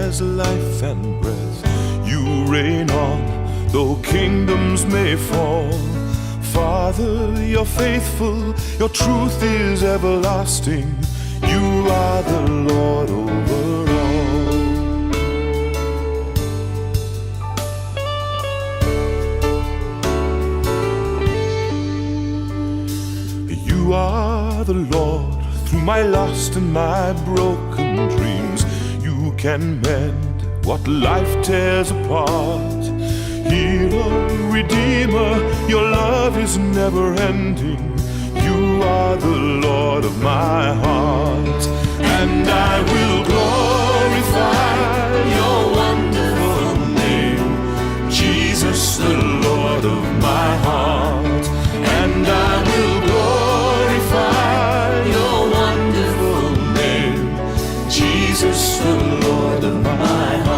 has life and breath. You reign on, though kingdoms may fall. Father, you're faithful, your truth is everlasting. You are the Lord over all. You are the Lord through my lost and my broken dreams. You can mend what life tears apart. Healer, Redeemer, your love is never ending. You are the Lord of my heart, and I will glorify your wonderful name, Jesus, the Lord of my heart. And I will glorify your wonderful name, Jesus, the Lord of my heart.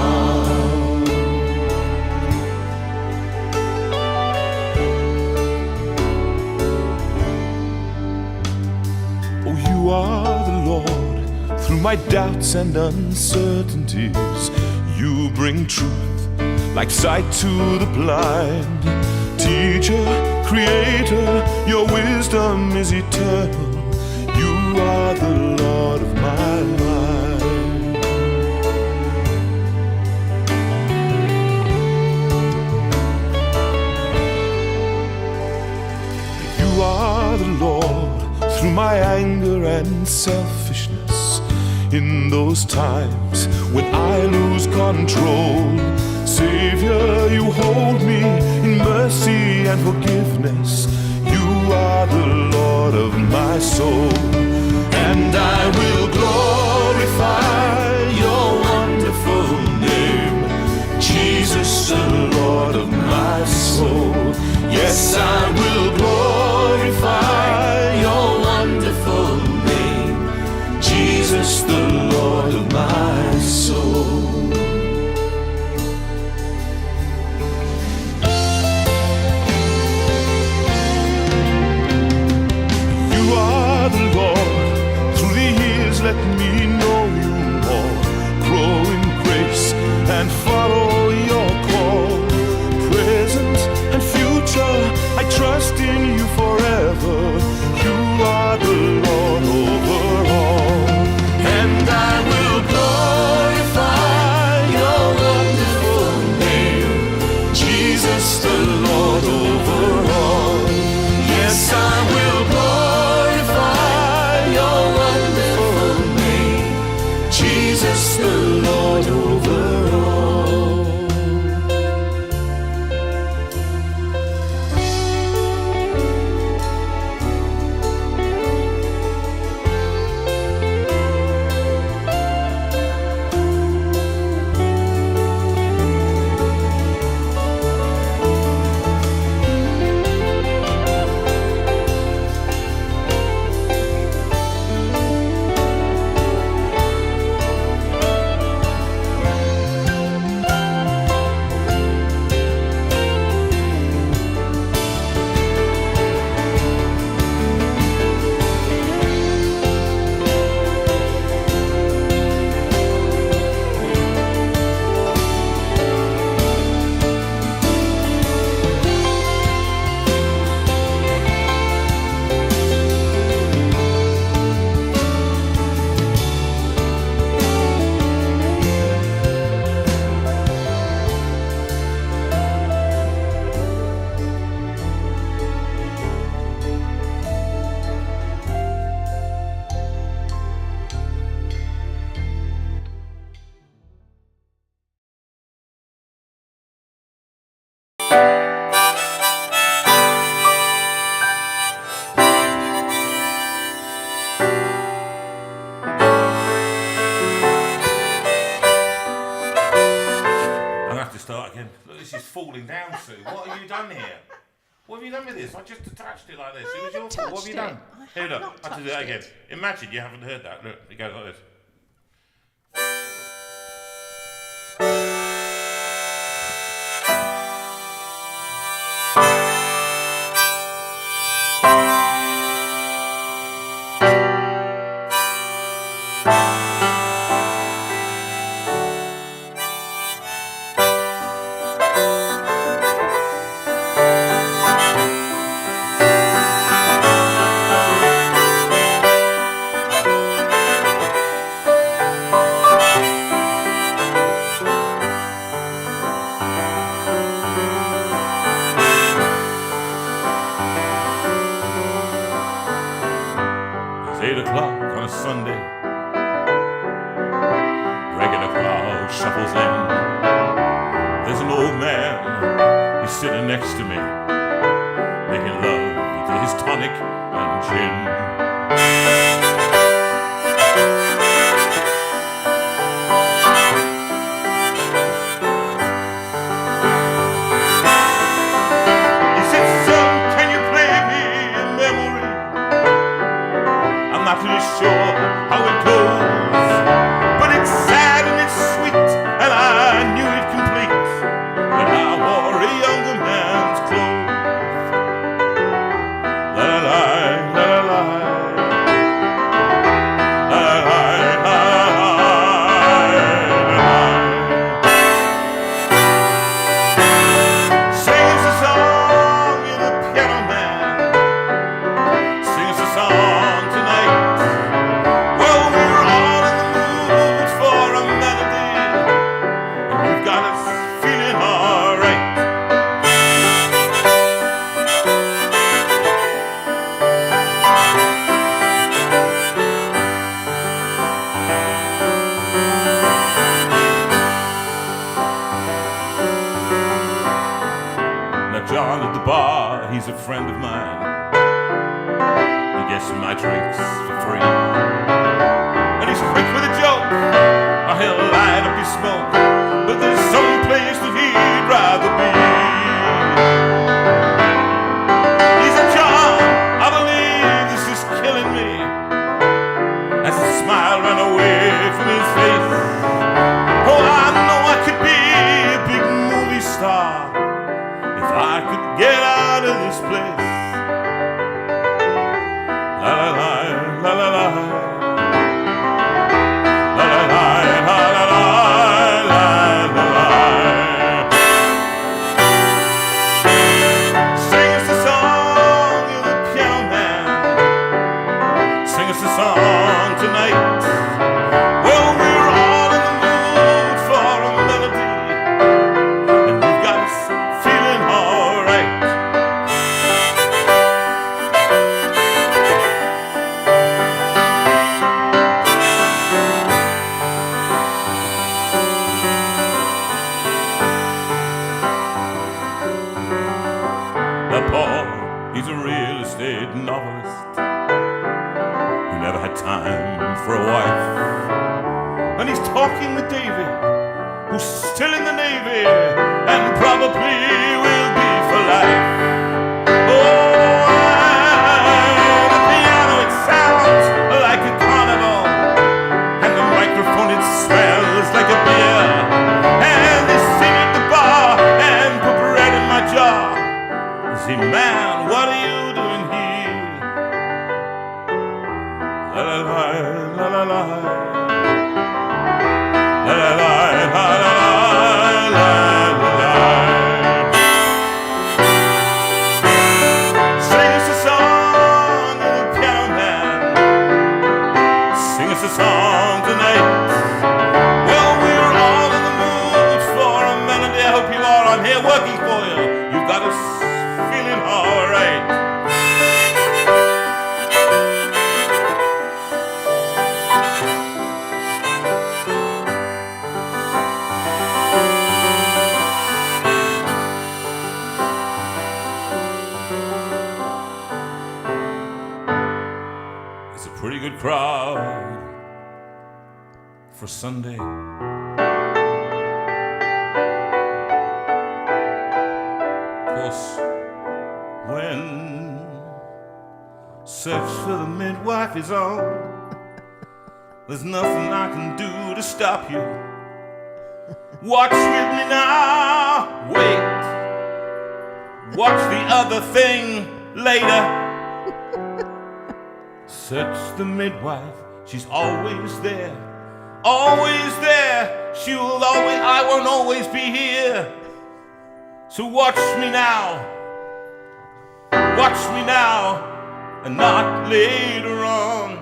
You are the Lord through my doubts and uncertainties. You bring truth like sight to the blind. Teacher, Creator, your wisdom is eternal. You are the Lord of my life. You are the Lord through my anger and selfishness. In those times when I lose control, Savior, you hold me in mercy and forgiveness. You are the Lord of my soul, and I will glorify your wonderful name, Jesus, the Lord of my soul. Yes, I will glorify your wonderful name, Jesus, the Lord of my soul. You are the Lord, through the years let me know you more. Grow in grace and follow your call. Present and future, I trust in you forever. You are the Lord over all, and I will glorify your wonderful name, Jesus, the Lord over all. Yes, I will glorify your wonderful name, Jesus, the Lord over all. Falling down, Sue. What have you done here? What have you done with this? I just attached it like this. It was your fault. What have you done? Here, look. I have to do that again. Imagine you haven't heard that. Look, it goes like this. 8 o'clock on a Sunday. Regular crowd shuffles in. There's an old man, he's sitting next to me, making love to his tonic and gin. He said, son, can you play me a memory? I'm not really sure how it goes, but it's sad and it's sweet, and I knew it complete when I wore a younger man's clothes. La la la la la la la la la. Sings a song in a piano man. Sings a song tonight. Well, we're all in the mood for a melody, and we've got us feeling alright. Now John at the bar, he's a friend of mine. He gets my drinks for free, and he's quick with a joke, or he'll light up his smoke. But there's some place that he'd rather be. He said, John, I believe this is killing me, as the smile ran away from his face. Oh, I know I could be a big movie star if I could get out of this place. La la la la la la la la la la la la la la. Sing us a song, you're the piano man. Sing us a song tonight. Well, we're all in the mood for a melody, and we've got us feeling alright. Now Paul, he's a real estate novelist who never had time for a wife. And he's talking with Davy, who's still in the Navy and probably will be for life. Oh, and the piano, it sounds like a carnival, and the microphone, it smells like a beer, and they sing at the bar and put bread in my jar. See, man, what are you doing here? La la la la la la la la la la la la. Sing us a song, little piano man. Sing us a song tonight. Well, we're all in the mood for a melody. I hope you are. I'm here working for you. You've got us feeling alright. It's a pretty good crowd for Sunday. Of course, when Search for the Midwife is on, there's nothing I can do to stop you. Watch with me now, wait. Watch the other thing later. Search the midwife, she's always there. Always there, she will always, I won't always be here. So watch me now. Watch me now, and not later on.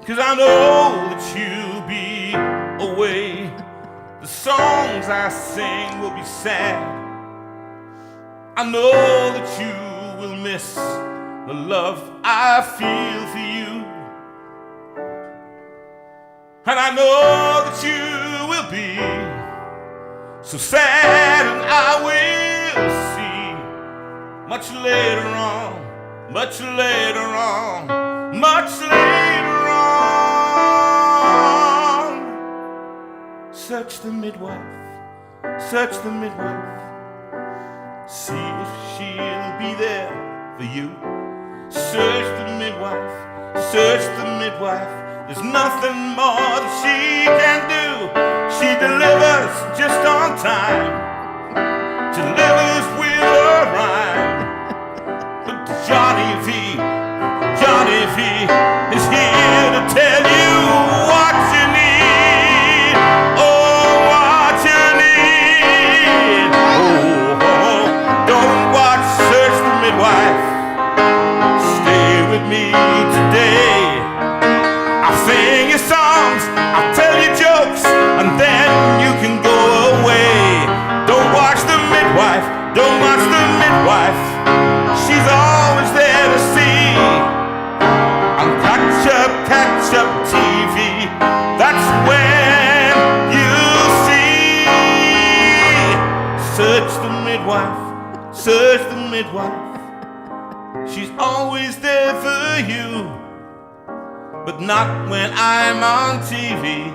'Cause I know that you'll be away. The songs I sing will be sad. I know that you will miss the love I feel for you. And I know that you will be so sad, and I will see much later on, much later on, much later on. Search the midwife, search the midwife, see if she'll be there for you. Search the midwife, search the midwife. There's nothing more that she can do. She delivers just on time, delivers with a rhyme. But Johnny V is here to tell you what you need. Oh, what you need. Oh, don't watch Search the Midwife. Stay with me today. I'll sing you songs, I'll tell you jokes, and then you can go away. Don't watch the midwife, don't watch the midwife. She's always there to see. On catch up TV, that's when you see. Search the midwife, search the midwife. She's always there for you, but not when I'm on TV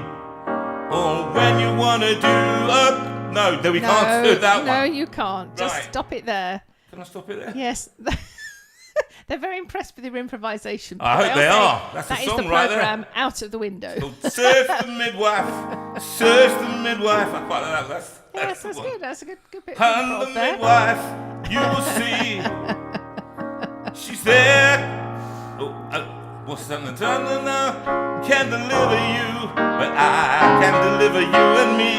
or when you want to do a... No, we can't do that one. No, you can't. Just Right. stop it there. Can I stop it there? Yes. They're very impressed with your improvisation. I hope they are. That's that a is song the right there. programme out of the window. Called Search the Midwife, search the midwife. I quite like that. Yes, the that's one. good. That's a good bit of And the improv there. midwife, you will see. She's there. Oh, what's something? Now can deliver you, but I can deliver you and me.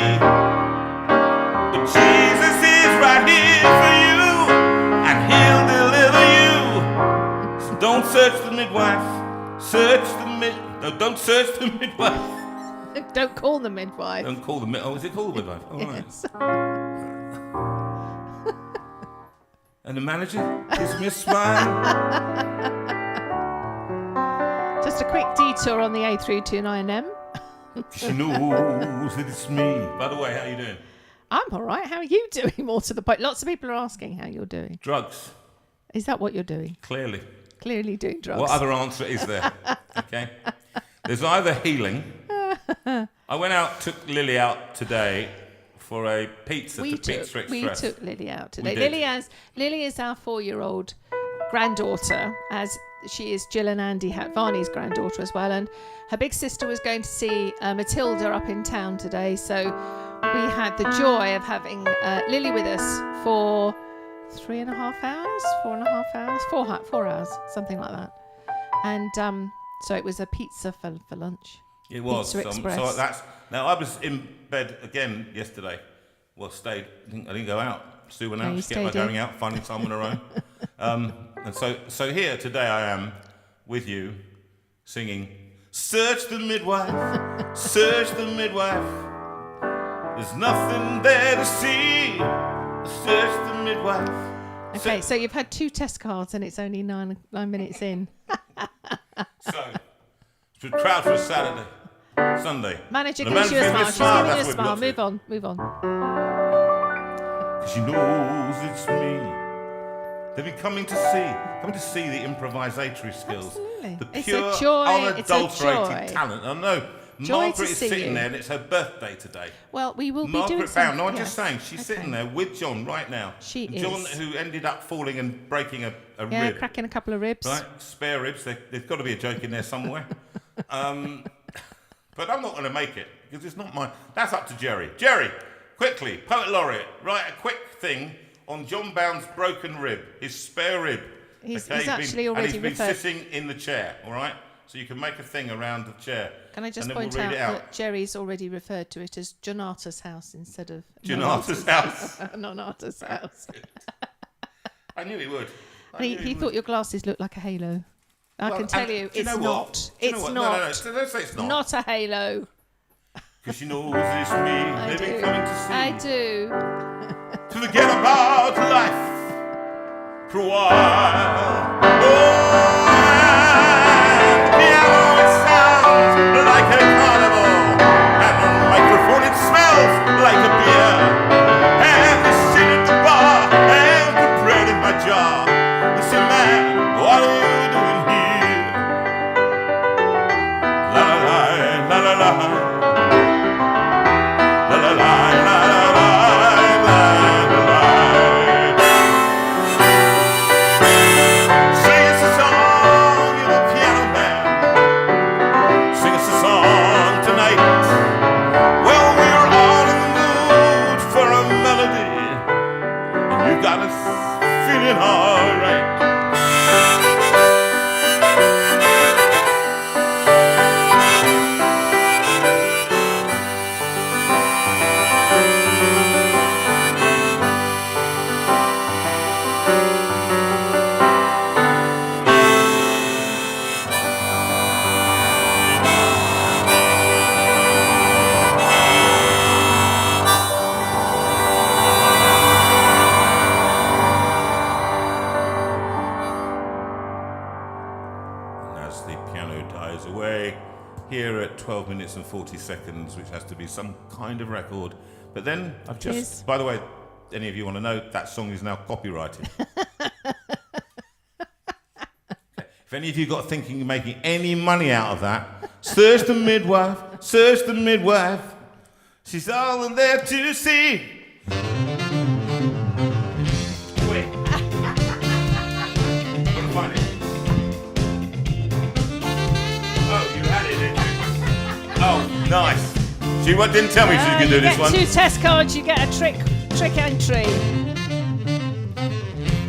But Jesus is right here for you, and He'll deliver you. So don't search the midwife. Search the No, don't search the midwife. Don't call the midwife. Don't call the midwife. Oh, is it called the midwife? Oh, Yes. right. And the manager gives me a smile. Just a quick detour on the A329M. She knows that it's me. By the way, how are you doing? I'm all right. How are you doing? More to the point. Lots of people are asking how you're doing. Drugs. Is that what you're doing? Clearly. Clearly doing drugs. What other answer is there? Okay. There's either healing. I went out, took Lily out today for a pizza to Pizza Express. We took Lily out today. We did. Lily is our 4-year-old granddaughter, as she is Jill and Andy Varney's granddaughter as well. And her big sister was going to see Matilda up in town today. So we had the joy of having Lily with us for 3.5 hours, 4.5 hours, 4 hours, something like that. And so it was a pizza for lunch. It was. Pizza Express. So that's now. I was in bed again yesterday. Well, stayed. I didn't go out. Sue went out. you She kept my stayed in. going out, finding time on her own. And so here today I am with you, singing. Search the midwife. Search the midwife. There's nothing there to see. Search the midwife. Okay, so you've had 2 test cards and it's only 9 minutes in. So, it's proud for a Saturday, Sunday. Manager The gives you a manager smile. gives me She's a smile. giving you a That's smile. what we've got Move on. 'Cause she knows it's me. They've been coming to see the improvisatory skills. Absolutely. The It's a pure, joy, it's a unadulterated joy. talent. I know. Joy Margaret to is see sitting you. there and it's her birthday today. Well, we will be doing Margaret some... Bound. No, I'm yes. just saying, she's sitting there with John right now. She John, is. who ended up falling and breaking a Yeah, rib. cracking a couple of ribs. Right, spare ribs. There's got to be a joke in there somewhere. But I'm not going to make it because it's not mine. That's up to Jerry. Jerry, quickly, Poet Laureate, write a quick thing on John Bound's broken rib, his spare rib. He's Okay, actually already and he's been referred... sitting in the chair. All right, so you can make a thing around the chair. Can I just and then point we'll read out it that Jerry's already referred to it as Jonata's house instead of... Jonata's house. Nonata's house. I knew he would. He thought your glasses looked like a halo. I can tell you, do you it's know what? not. Do you know It's what? not. No, don't say it's not. Not a halo. Because she knows it's me. I They've been do. coming to see. I do. To forget about life for a while. Oh, piano dies away. Here at 12 minutes and 40 seconds, which has to be some kind of record. But then I've just, by the way, any of you want to know, that song is now copyrighted. If any of you got thinking of making any money out of that, search the midwife, search the midwife. She's all there to see. Wait. I'm gonna find it. Oh, you had it, didn't you? Oh, nice. She didn't tell me she could do this one. You get 2 test cards, you get a trick entry.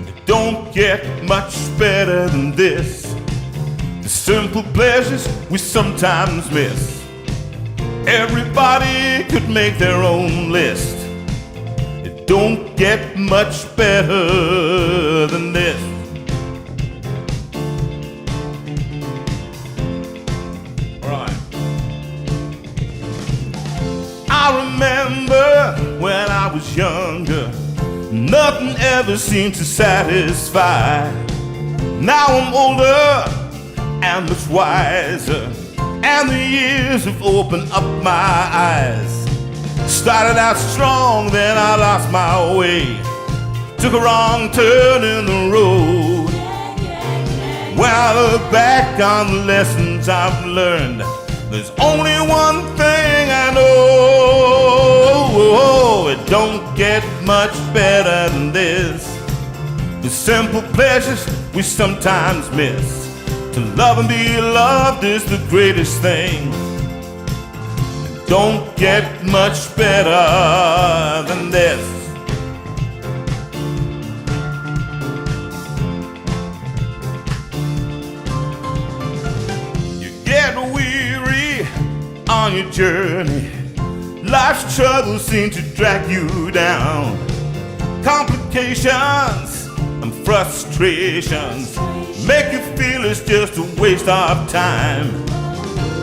It don't get much better than this. The simple pleasures we sometimes miss. Everybody could make their own list. It don't get much better than this. I remember when I was younger, nothing ever seemed to satisfy. Now I'm older and much wiser, and the years have opened up my eyes. Started out strong, then I lost my way. Took a wrong turn in the road. When I look back on the lessons I've learned, there's only one thing I know. It don't get much better than this. The simple pleasures we sometimes miss. To love and be loved is the greatest thing. It don't get much better than this. You get weary on your journey. Life's troubles seem to drag you down. Complications and frustrations make you feel it's just a waste of time.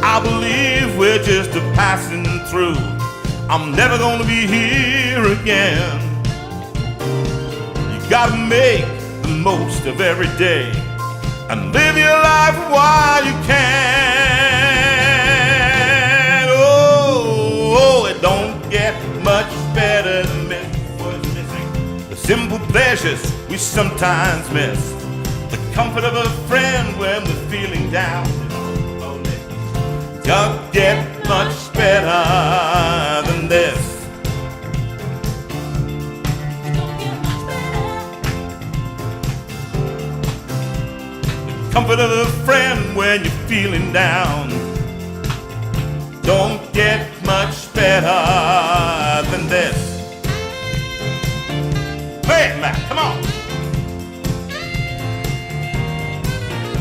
I believe we're just a passing through. I'm never gonna be here again. You gotta make the most of every day and live your life while you can. Oh, it don't get much better than this. What's missing? The simple pleasures we sometimes miss. The comfort of a friend when we're feeling down. Don't get much better than this. The comfort of a friend when you're feeling down. Don't get much better than this. Play it, Matt, come on.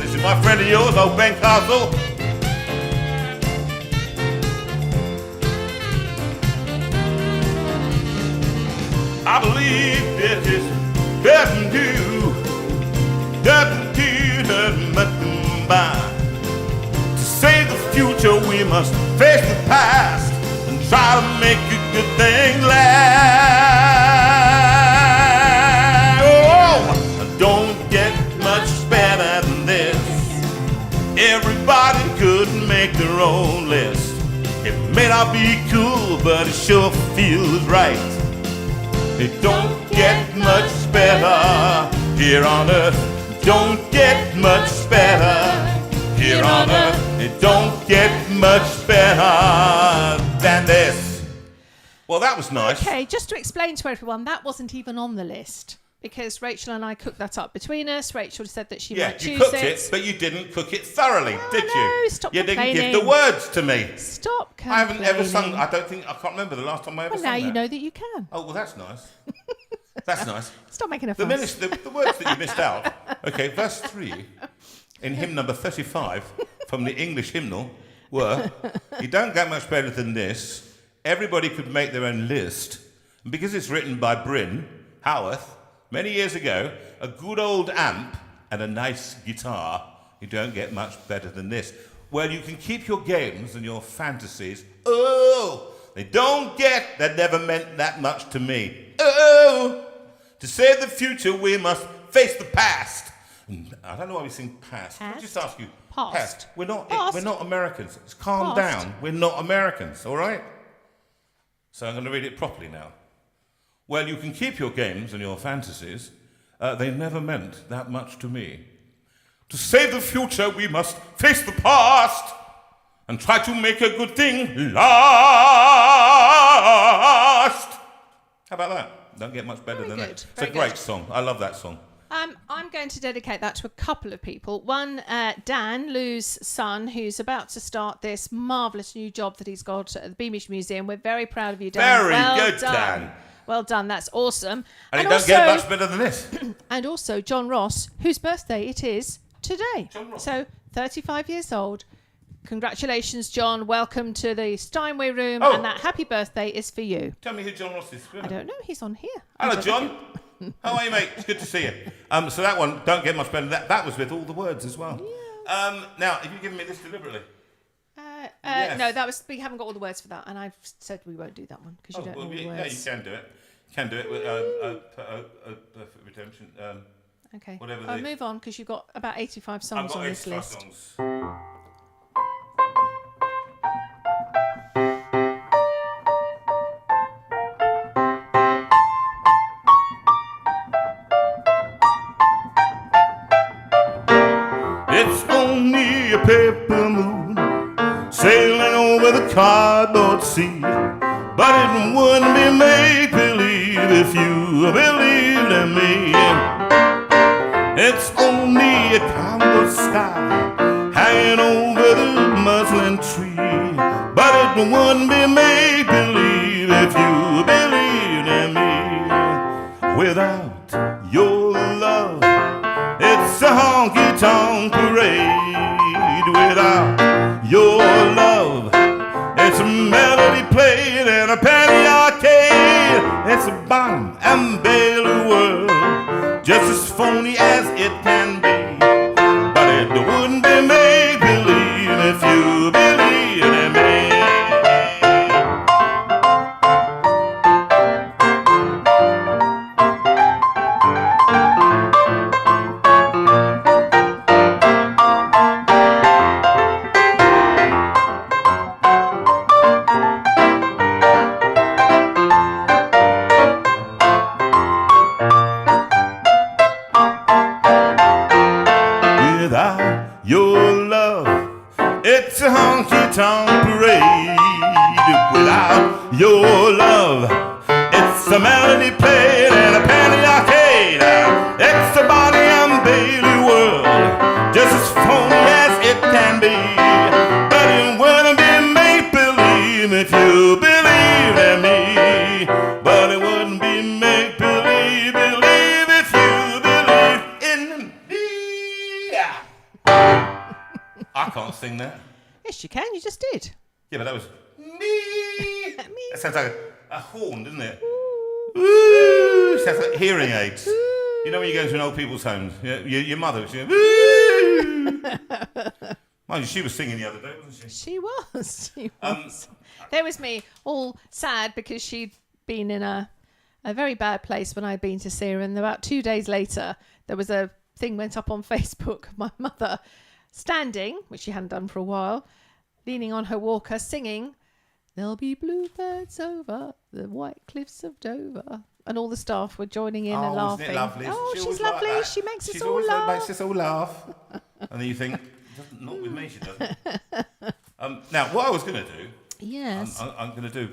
This is my friend of yours, old Ben Castle. I believe this is nothing by. To save the future, we must face the past and try to make a good thing last. Oh, don't get much better than this. Everybody could make their own list. It may not be cool, but it sure feels right. It don't get much better here on earth. Don't get much better here on earth. It don't get much better than this. Well, that was nice. Okay, just to explain to everyone, that wasn't even on the list because Rachel and I cooked that up between us. Rachel said that she might choose it. Yeah, you cooked it, but you didn't cook it thoroughly, did you? No, stop complaining. You didn't give the words to me. Stop complaining. I haven't ever sung. I can't remember the last time I ever sung now you that. know that you can. Oh, well, that's nice. That's nice. Stop making a The fuss. words that you missed out. Okay, verse 3 in hymn number 35 from the English hymnal were, you don't get much better than this. Everybody could make their own list. And because it's written by Bryn Howarth many years ago, a good old amp and a nice guitar, you don't get much better than this. Well, you can keep your games and your fantasies. Oh, they don't get, that never meant that much to me. Oh, to save the future, we must face the past I don't know why we sing past. Can I just ask you? Past. We're not. Past. We're not Americans. Just calm Past. down. We're not Americans. All right. So I'm going to read it properly now. Well, you can keep your games and your fantasies. They never meant that much to me. To save the future, we must face the past and try to make a good thing last. How about that? Don't get much better Very than good. that. It's Very a great good. song. I love that song. I'm going to dedicate that to a couple of people. One, Dan, Lou's son, who's about to start this marvellous new job that he's got at the Beamish Museum. We're very proud of you, Dan. Very well good, done. Dan. Well done. That's awesome. And it don't get much better than this. And also John Ross, whose birthday it is today. John Ross. So 35 years old. Congratulations, John. Welcome to the Steinway room. Oh. And that happy birthday is for you. Tell me who John Ross is. I don't know. He's on here. Hello, John. How are you, mate? It's good to see you. So that one, don't get much better than that. That was with all the words as well. Yeah. Now, have you given me this deliberately? Yes. No, we haven't got all the words for that, and I've said we won't do that one because you don't know all the yeah, words. you can do it. You can do it with Perfect Redemption. Okay. Whatever I'll they- move on because you've got about 85 I've songs got on this 85 list. songs. It's only a paper moon sailing over the cardboard sea, but it wouldn't be make-believe if you believed in me. It's only a cloudless sky hanging over the muslin tree, but it wouldn't be make-believe if you believed in me. Without your love, it's a honky-tonk parade. Without your love, it's a melody played in a penny arcade. It's a Bonham and Bailey world, just as phony as it can be. But it wouldn't be make-believe if you believed in me. Without your love, it's a honky-tonk parade. Without your love, it's a melody played in a penny arcade. It's a Bonnie and Bailey world, just as phony as it can be. But it wouldn't be make-believe if you believed in me. But it wouldn't be make-believe, believe if you believed in me. I can't sing that. Yes, you can. You just did. Yeah, but that was me. Me. That sounds like a horn, doesn't it? Woo! Sounds like hearing aids. You know when you go to an old people's home, your mother, she, woo! Mind you, she was singing the other day, wasn't she? She was. She was. There was me, all sad because she'd been in a very bad place when I'd been to see her. And about 2 days later, there was a thing went up on Facebook of my mother standing, which she hadn't done for a while, leaning on her walker, singing, "There'll be bluebirds over the white cliffs of Dover." And all the staff were joining in and laughing. Isn't it lovely? Oh, She she's always like lovely. that. She makes She's us all always laugh. makes us all laugh. And then you think, not with me, she doesn't. Now, what I was going to do, Yes. I'm going to do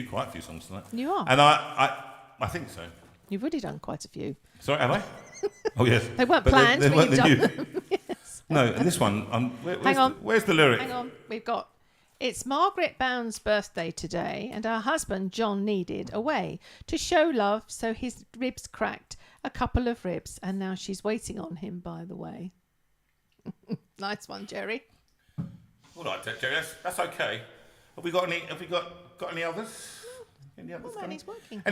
quite a few songs tonight. You are. And I think so. You've already done quite a few. Sorry, have I? Oh, yes. They weren't But planned, they but weren't you've the done new. them. Yes. No, and this one, Hang on. Where's the lyric? Hang on. We've got, it's Margaret Bound's birthday today, and her husband, John, needed a way to show love, so his ribs cracked a couple of ribs, and now she's waiting on him, by the way. Nice one, Jerry. All right, Jerry, that's okay. Have we got any others? Any others Oh, man, coming? he's working.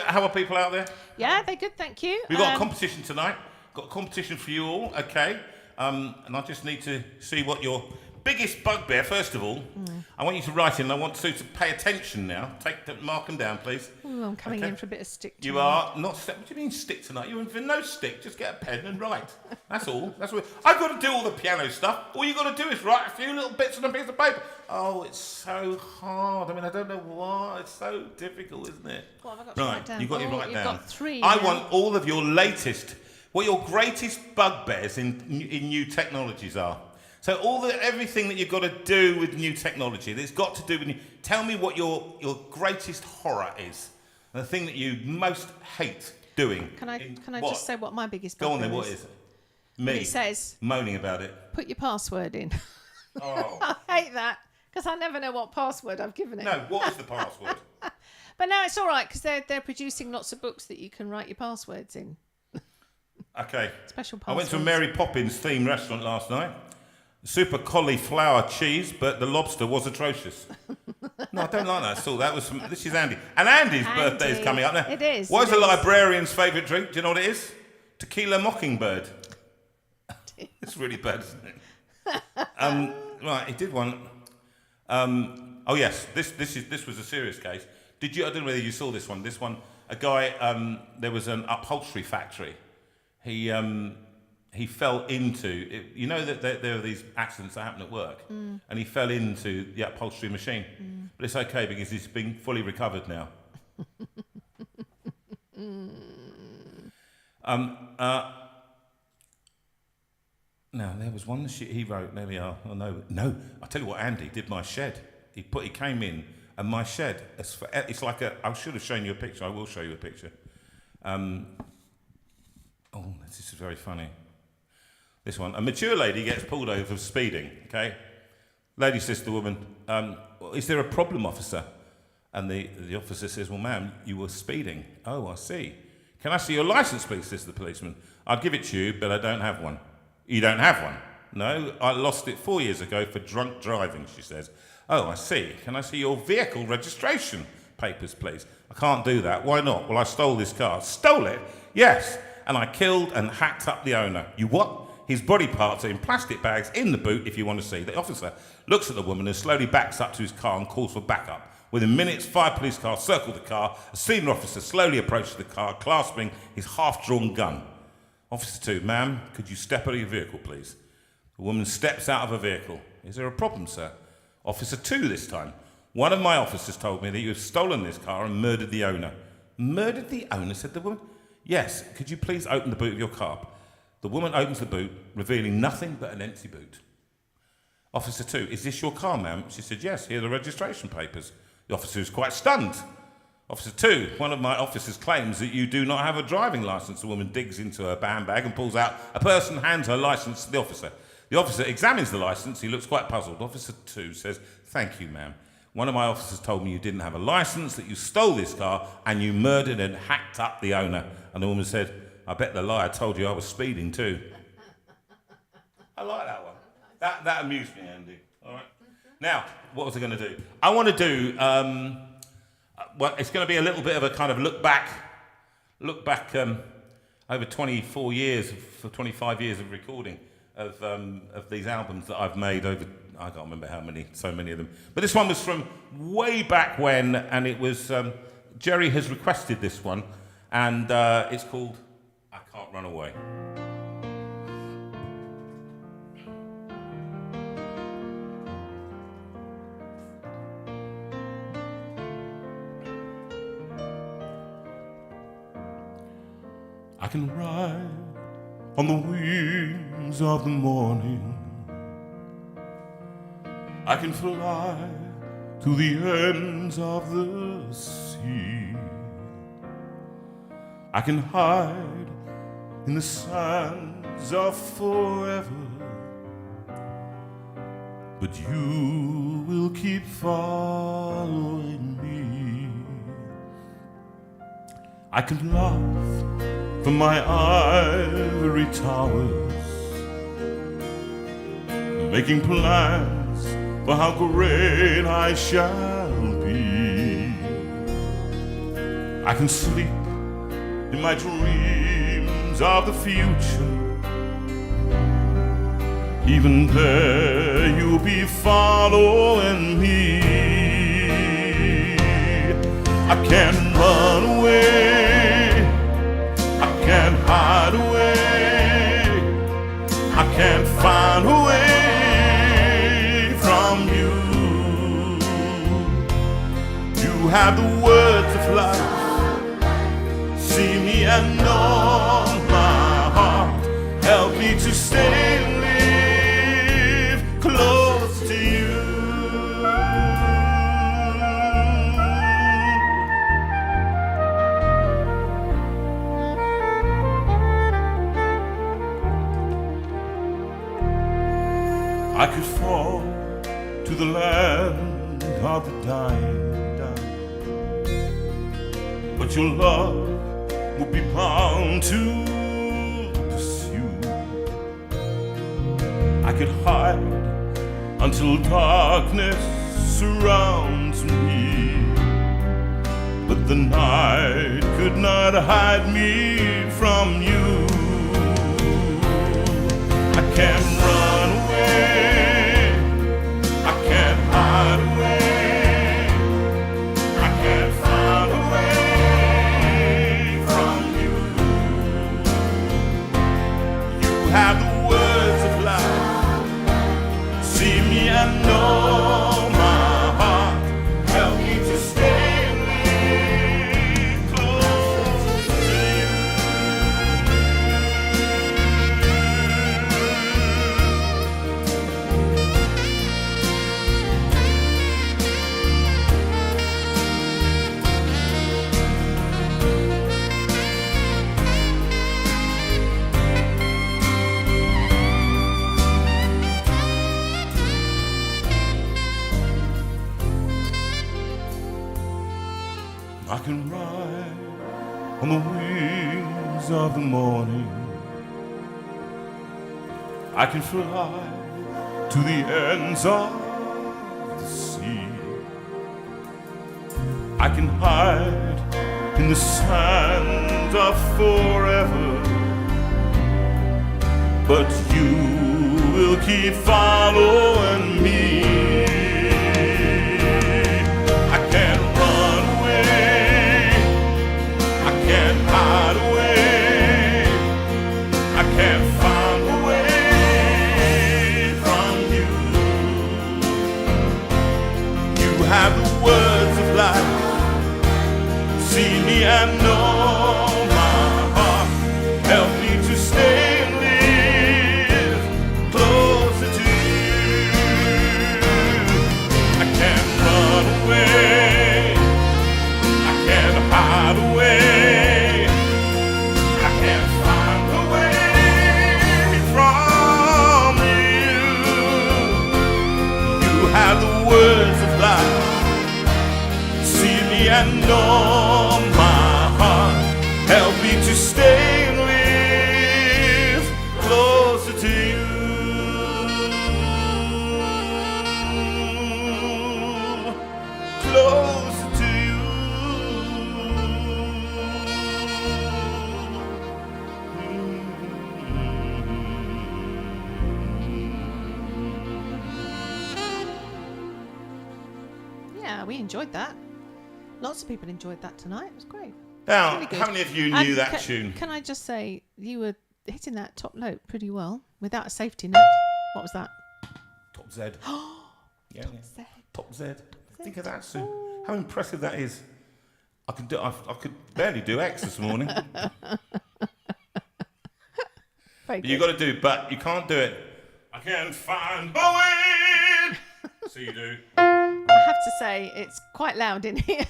How are people out there? Yeah, they're good, thank you. We've got a competition tonight. Got a competition for you all, okay? And I just need to see what your biggest bugbear, first of all, I want you to write in. I want Sue to pay attention now. Mark them down, please. Ooh, I'm coming in for a bit of stick tonight. You are not. What do you mean stick tonight? You're in for no stick. Just get a pen and write. That's all. That's what. I've got to do all the piano stuff. All you got to do is write a few little bits on a piece of paper. Oh, it's so hard. I mean, I don't know why. It's so difficult, isn't it? What have I got to write down? You've got to write You've down. got 3 I now. want all of your latest, what your greatest bugbears in new technologies are. So everything that you've got to do with new technology, that's got to do with tell me what your greatest horror is, and the thing that you most hate doing. Can I just say what my biggest Go on bugbear then, what is it? Me. It says, moaning about it. put your password in. Oh. I hate that, because I never know what password I've given it. No, what is the password? But now it's all right, because they're producing lots of books that you can write your passwords in. Okay. Special passwords. I went to a Mary Poppins themed restaurant last night. Super cauliflower cheese, but the lobster was atrocious. No, I don't like that at all. This is Andy. And Andy's birthday is coming up now. It is. What is a librarian's favourite drink? Do you know what it is? Tequila Mockingbird. It's really bad, isn't it? Right, he did one. Oh yes, this was a serious case. I don't know whether you saw this one. This one, a guy. There was an upholstery factory. He fell into it. You know that there are these accidents that happen at work, and he fell into the upholstery machine. But it's okay because he's been fully recovered now. Now there was one he wrote. There we are. Oh no! I tell you what, Andy did my shed. He came in, and my shed. It's like I should have shown you a picture. I will show you a picture. Oh, this is very funny. This one. A mature lady gets pulled over for speeding, okay? Lady says to the woman, is there a problem, officer? And the officer says, well, ma'am, you were speeding. Oh, I see. Can I see your license, please, says the policeman. I'd give it to you, but I don't have one. You don't have one? No, I lost it 4 years ago for drunk driving, she says. Oh, I see. Can I see your vehicle registration papers, please? I can't do that. Why not? Well, I stole this car. Stole it? Yes. And I killed and hacked up the owner. You what? His body parts are in plastic bags in the boot if you want to see. The officer looks at the woman and slowly backs up to his car and calls for backup. Within minutes, 5 police cars circle the car. A senior officer slowly approaches the car, clasping his half-drawn gun. Officer 2, ma'am, could you step out of your vehicle, please? The woman steps out of her vehicle. Is there a problem, sir? Officer 2 this time. One of my officers told me that you have stolen this car and murdered the owner. Murdered the owner, said the woman. Yes, could you please open the boot of your car? The woman opens the boot, revealing nothing but an empty boot. Officer 2, is this your car, ma'am? She said, yes, here are the registration papers. The officer is quite stunned. Officer 2, one of my officers claims that you do not have a driving licence. The woman digs into her handbag and pulls out a purse and hands her licence to the officer. The officer examines the licence. He looks quite puzzled. Officer 2 says, thank you, ma'am. One of my officers told me you didn't have a licence, that you stole this car, and you murdered and hacked up the owner. And the woman said, I bet the liar told you I was speeding too. I like that one. That amused me, Andy. All right. Now, what was I going to do? I want to do, well, it's going to be a little bit of a kind of look back over 24 years, for 25 years of recording of these albums that I've made over, I can't remember how many, so many of them. But this one was from way back when, and it was, Jerry has requested this one, and it's called I Can't Run Away. I can ride on the wings of the morning. I can fly to the ends of the sea. I can hide in the sands of forever, but you will keep following me. I can laugh from my ivory towers, making plans for how great I shall be. I can sleep in my dreams of the future. Even there you'll be following me. I can't run away, I can't hide away, I can't find a way from you. You have the words of life, see me and know my heart, help me to stay and live close to you. I could fall to the land of the dying, but your love will be bound to pursue. I could hide until darkness surrounds me, but the night could not hide me from you. I can't run away, I can't hide away, I can't find a way from you. You have the words of life, see me and know my heart, help me to stay and live close to you. I can ride on the wings of the morning, I can fly to the ends of the sea, I can hide in the sand of forever, but you will keep following me. I can't run away, I can't hide away, I can't find a way from you. You have the words of life, see me and know my heart, help me to stay and live closer to you. I can't run away, I can't hide away, I can't find a way from you. You have the words of life, see me and know my heart, help me to stay and live closer to you. Closer to you. Yeah, we enjoyed that. Lots of people enjoyed that tonight. It was great. Now, Really good. how many of you knew And that tune? Can I just say, you were hitting that top note pretty well without a safety net. What was that? Top Z. Yeah, yeah. Z. Top Z. Think of that, Sue. How impressive that is. I could barely do X this morning. Very But you good. got to do, but you can't do it. I can't find a way. So you do. I have to say, it's quite loud in here.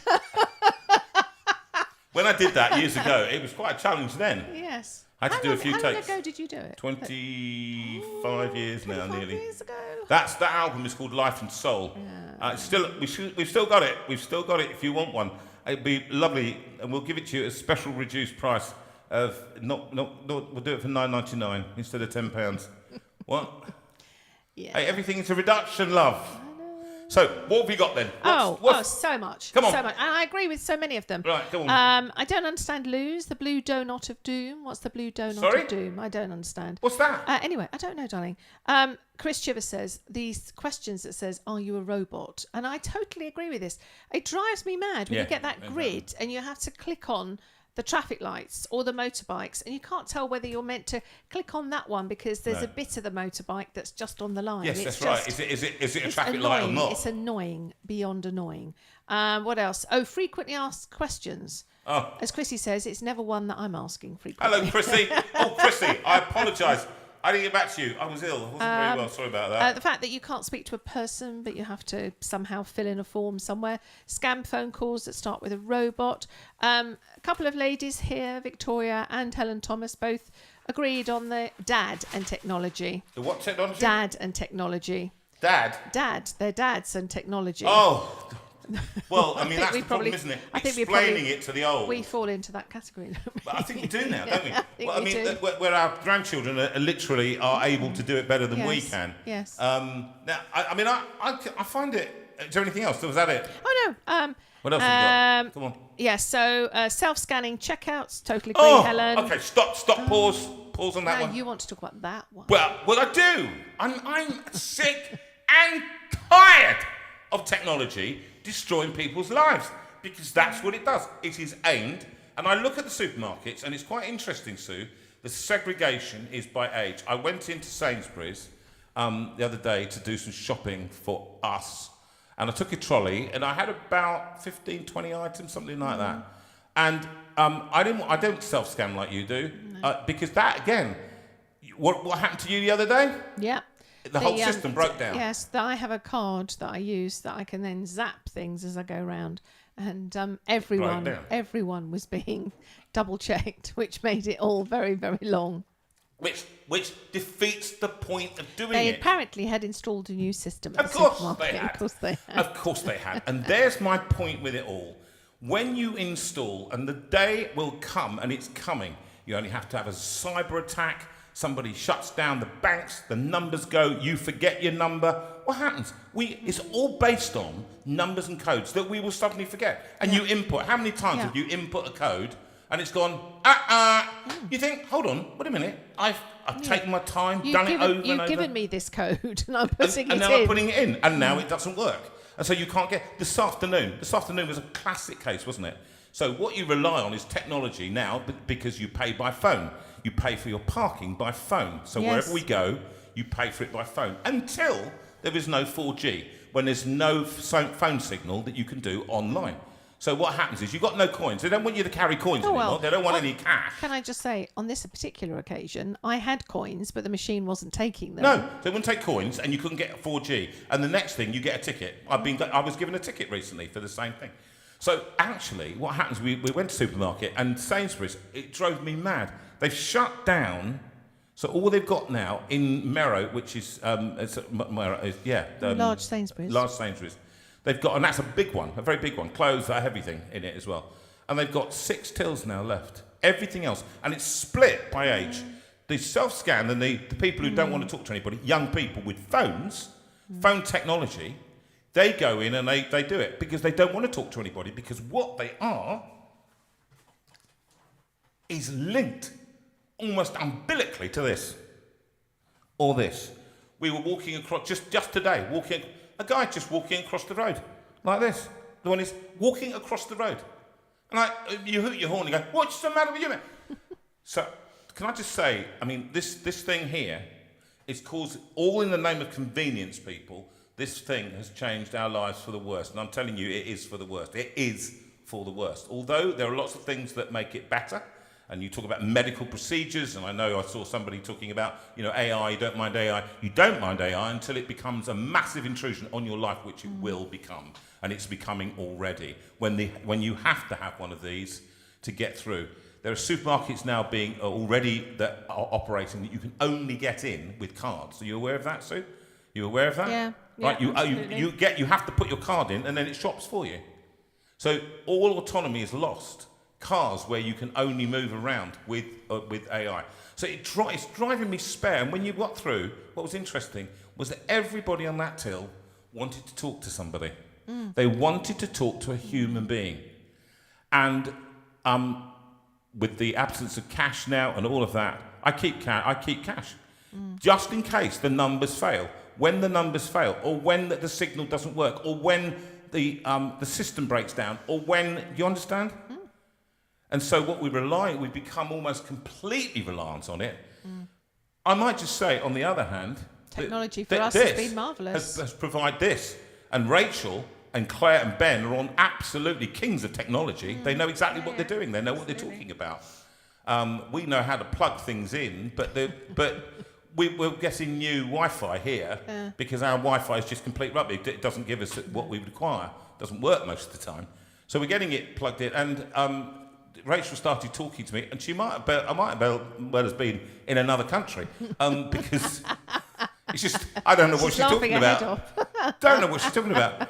When I did that years ago, it was quite a challenge then. Yes. I had to do a few How long takes. ago did you do it? 25 years now, 25 nearly. years ago. That album is called Life and Soul. It's still, we've still got it. We've still got it if you want one. It'd be lovely, and we'll give it to you at a special reduced price of we'll do it for $9.99 instead of £10. What? Yeah. Hey, everything is a reduction, love. So, what have you got then? So much. Come on. So much. And I agree with so many of them. Right, go on. I don't understand lose, the blue donut of doom. What's the blue donut Sorry? of doom? I don't understand. What's that? Anyway, I don't know, darling. Chris Chivers says, these questions that says, are you a robot? And I totally agree with this. It drives me mad when you get that grid and you have to click on the traffic lights or the motorbikes, and you can't tell whether you're meant to click on that one because there's a bit of the motorbike that's just on the line. Yes, that's right. Is it a traffic light or not? It's annoying, beyond annoying. What else? Oh, frequently asked questions. Oh. As Chrissy says, it's never one that I'm asking frequently. Hello, Chrissy. Chrissy, I apologise. I didn't get back to you. I was ill. I wasn't very well. Sorry about that. The fact that you can't speak to a person, but you have to somehow fill in a form somewhere. Scam phone calls that start with a robot. A couple of ladies here, Victoria and Helen Thomas, both agreed on the dad and technology. The what technology? Dad and technology. Dad? Dad. They're dads and technology. Oh. Well, I mean, that's the problem, probably, isn't it? I think Explaining it to the old. We fall into that category. But I think we do now, don't we? I mean, where our grandchildren are literally able to do it better than we can. Yes. Now, I find it. Is there anything else? Was that it? Oh no. What else have you got? Come on. Yeah. So self-scanning checkouts. Totally agree, Helen. Okay. Stop. Pause on that one. You want to talk about that one? Well, I do. I'm sick and tired of technology destroying people's lives, because that's what it does. It is aimed, and I look at the supermarkets, and it's quite interesting, Sue. The segregation is by age. I went into Sainsbury's the other day to do some shopping for us, and I took a trolley, and I had about 15, 20 items, something like that. And I don't self-scan like you do, because that, again, what happened to you the other day? Yeah. The whole system broke down. Yes, I have a card that I use that I can then zap things as I go around, and everyone was being double checked, which made it all very, very long. Which defeats the point of doing it. They apparently had installed a new system. Of course they had. Of course they had. And there's my point with it all. When you install, and the day will come, and it's coming, you only have to have a cyber attack. Somebody shuts down the banks, the numbers go, you forget your number. What happens? It's all based on numbers and codes that we will suddenly forget. And you input, how many times have you input a code and it's gone, You think, hold on, wait a minute, I've taken my time, done it over and over. You've given me this code and I'm putting it in. And now I'm putting it in, and now it doesn't work. And so you can't get, this afternoon was a classic case, wasn't it? So what you rely on is technology now, because you pay by phone. You pay for your parking by phone. So wherever we go, you pay for it by phone. Until there is no 4G, when there's no phone signal that you can do online. So what happens is you've got no coins. They don't want you to carry coins anymore. They don't want any cash. Can I just say, on this particular occasion, I had coins, but the machine wasn't taking them. No, they wouldn't take coins, and you couldn't get 4G. And the next thing, you get a ticket. I was given a ticket recently for the same thing. So actually, what happens, we went to the supermarket, and Sainsbury's, it drove me mad. They've shut down, so all they've got now in Merrow, which is, large Sainsbury's. Large Sainsbury's. They've got, and that's a big one, a very big one, clothes, everything in it as well. And they've got 6 tills now left. Everything else. And it's split by age. The self-scan and the people who don't want to talk to anybody, young people with phones, phone technology, they go in and they do it because they don't want to talk to anybody, because what they are is linked almost umbilically to this or this. We were walking across, just today, a guy just walking across the road, like this. The one is walking across the road. And you hoot your horn and go, what's the matter with you, man? So, can I just say, I mean, this thing here is caused, all in the name of convenience, people. This thing has changed our lives for the worst. And I'm telling you, it is for the worst. It is for the worst. Although there are lots of things that make it better. And you talk about medical procedures, and I know I saw somebody talking about, AI, you don't mind AI. You don't mind AI until it becomes a massive intrusion on your life, which it will become. And it's becoming already, when you have to have one of these to get through. There are supermarkets now being already that are operating that you can only get in with cards. Are you aware of that, Sue? You aware of that? Yeah. Right. Absolutely. You have to put your card in, and then it shops for you. So all autonomy is lost. Cars where you can only move around with AI. So it's driving me spare. And when you got through, what was interesting was that everybody on that till wanted to talk to somebody. They wanted to talk to a human being. And with the absence of cash now and all of that, I keep cash. Just in case the numbers fail. When the numbers fail, or when the signal doesn't work, or when the system breaks down, or when, you understand? And so what we've become almost completely reliant on it. I might just say, on the other hand, technology for us has been marvellous. Has provided this. And Rachel and Claire and Ben are on absolutely kings of technology. They know exactly what they're doing. They know what they're talking about. We know how to plug things in, but we're getting new Wi-Fi here because our Wi-Fi is just complete rubbish. It doesn't give us what we require. It doesn't work most of the time. So we're getting it plugged in. And Rachel started talking to me, and I might well have been in another country because it's just, I don't know what she's talking about. Don't know what she's talking about.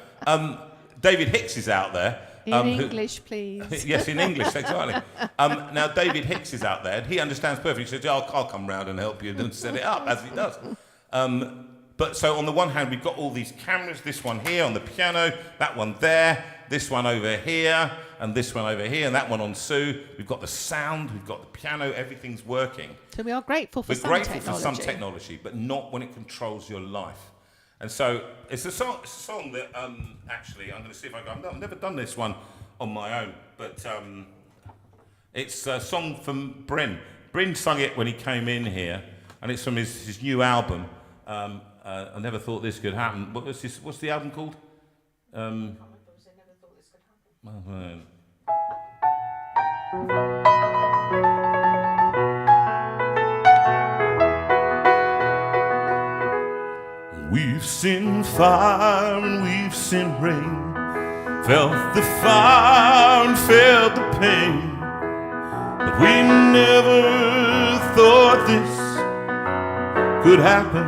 David Hicks is out there. In English, please. Yes, in English, exactly. Now, David Hicks is out there, and he understands perfectly. He says, I'll come round and help you and set it up, as he does. But so on the one hand, we've got all these cameras, this one here on the piano, that one there, this one over here, and this one over here, and that one on Sue. We've got the sound, we've got the piano, everything's working. So we are grateful for some technology, but not when it controls your life. And so it's a song that actually I'm going to see if I've never done this one on my own, but it's a song from Bryn. Bryn sung it when he came in here, and it's from his new album. I Never Thought This Could Happen. What's the album called? I Never Thought This Could Happen. We've seen fire and we've seen rain, felt the fire and felt the pain, but we never thought this could happen.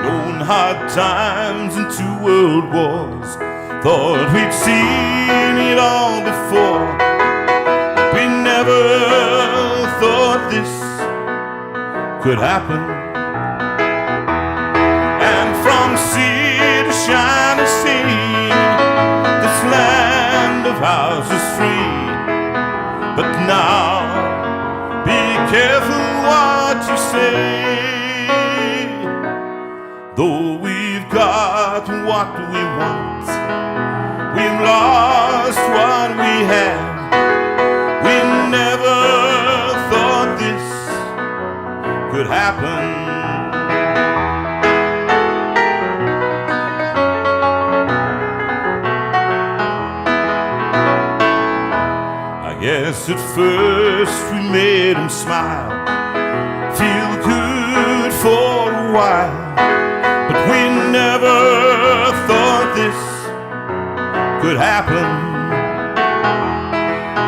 Known hard times and 2 world wars, thought we'd seen it all before, but we never thought this could happen. From sea to shining sea, this land of ours is free. But now, be careful what you say. Though we've got what we want, we've lost what we had. We never thought this could happen. Yes, at first we made him smile, feel good for a while, but we never thought this could happen.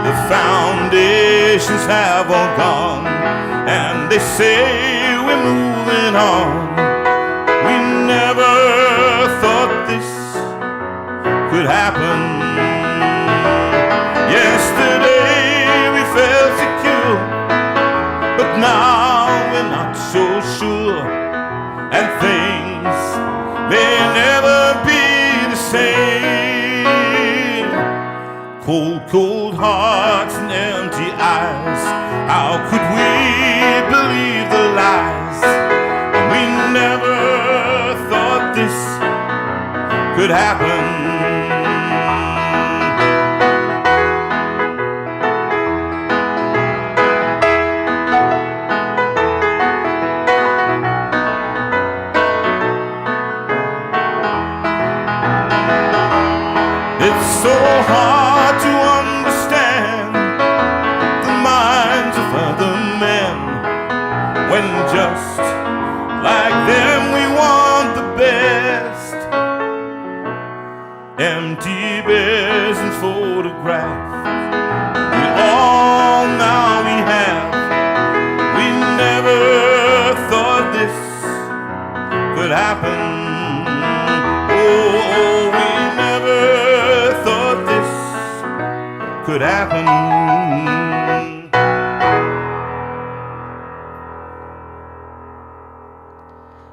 The foundations have all gone, and they say we're moving on. We never thought this could happen. Yesterday we felt secure, but now we're not so sure, and things may never be the same. Cold, cold hearts and empty eyes, how could we believe the lies? We never thought this could happen. It's so hard to understand the minds of other men, when just like them we want the best. Empty bears and photographs, we all now we have. We never thought this could happen. Oh, we never thought this could happen.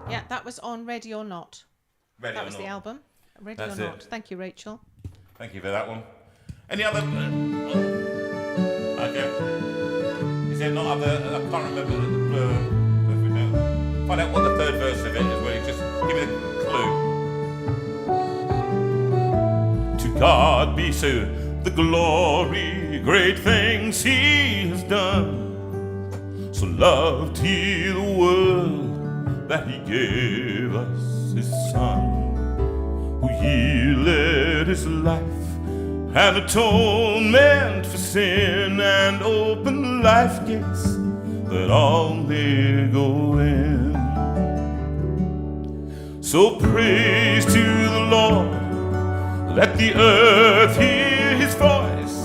Yeah, that was on Ready or Not. Ready That or was Not. the album. Ready That's or it. Not. Thank you, Rachel. Thank you for that one. Any other? Okay. Is there not other? I can't remember. Find out what the third verse of it is. Really, just give me the clue. To God be so the glory, great things He has done. So loved He the world that He gave us His Son, who yielded His life an atonement for sin, and open life gates that all may go in. So praise to the Lord, let the earth hear His voice.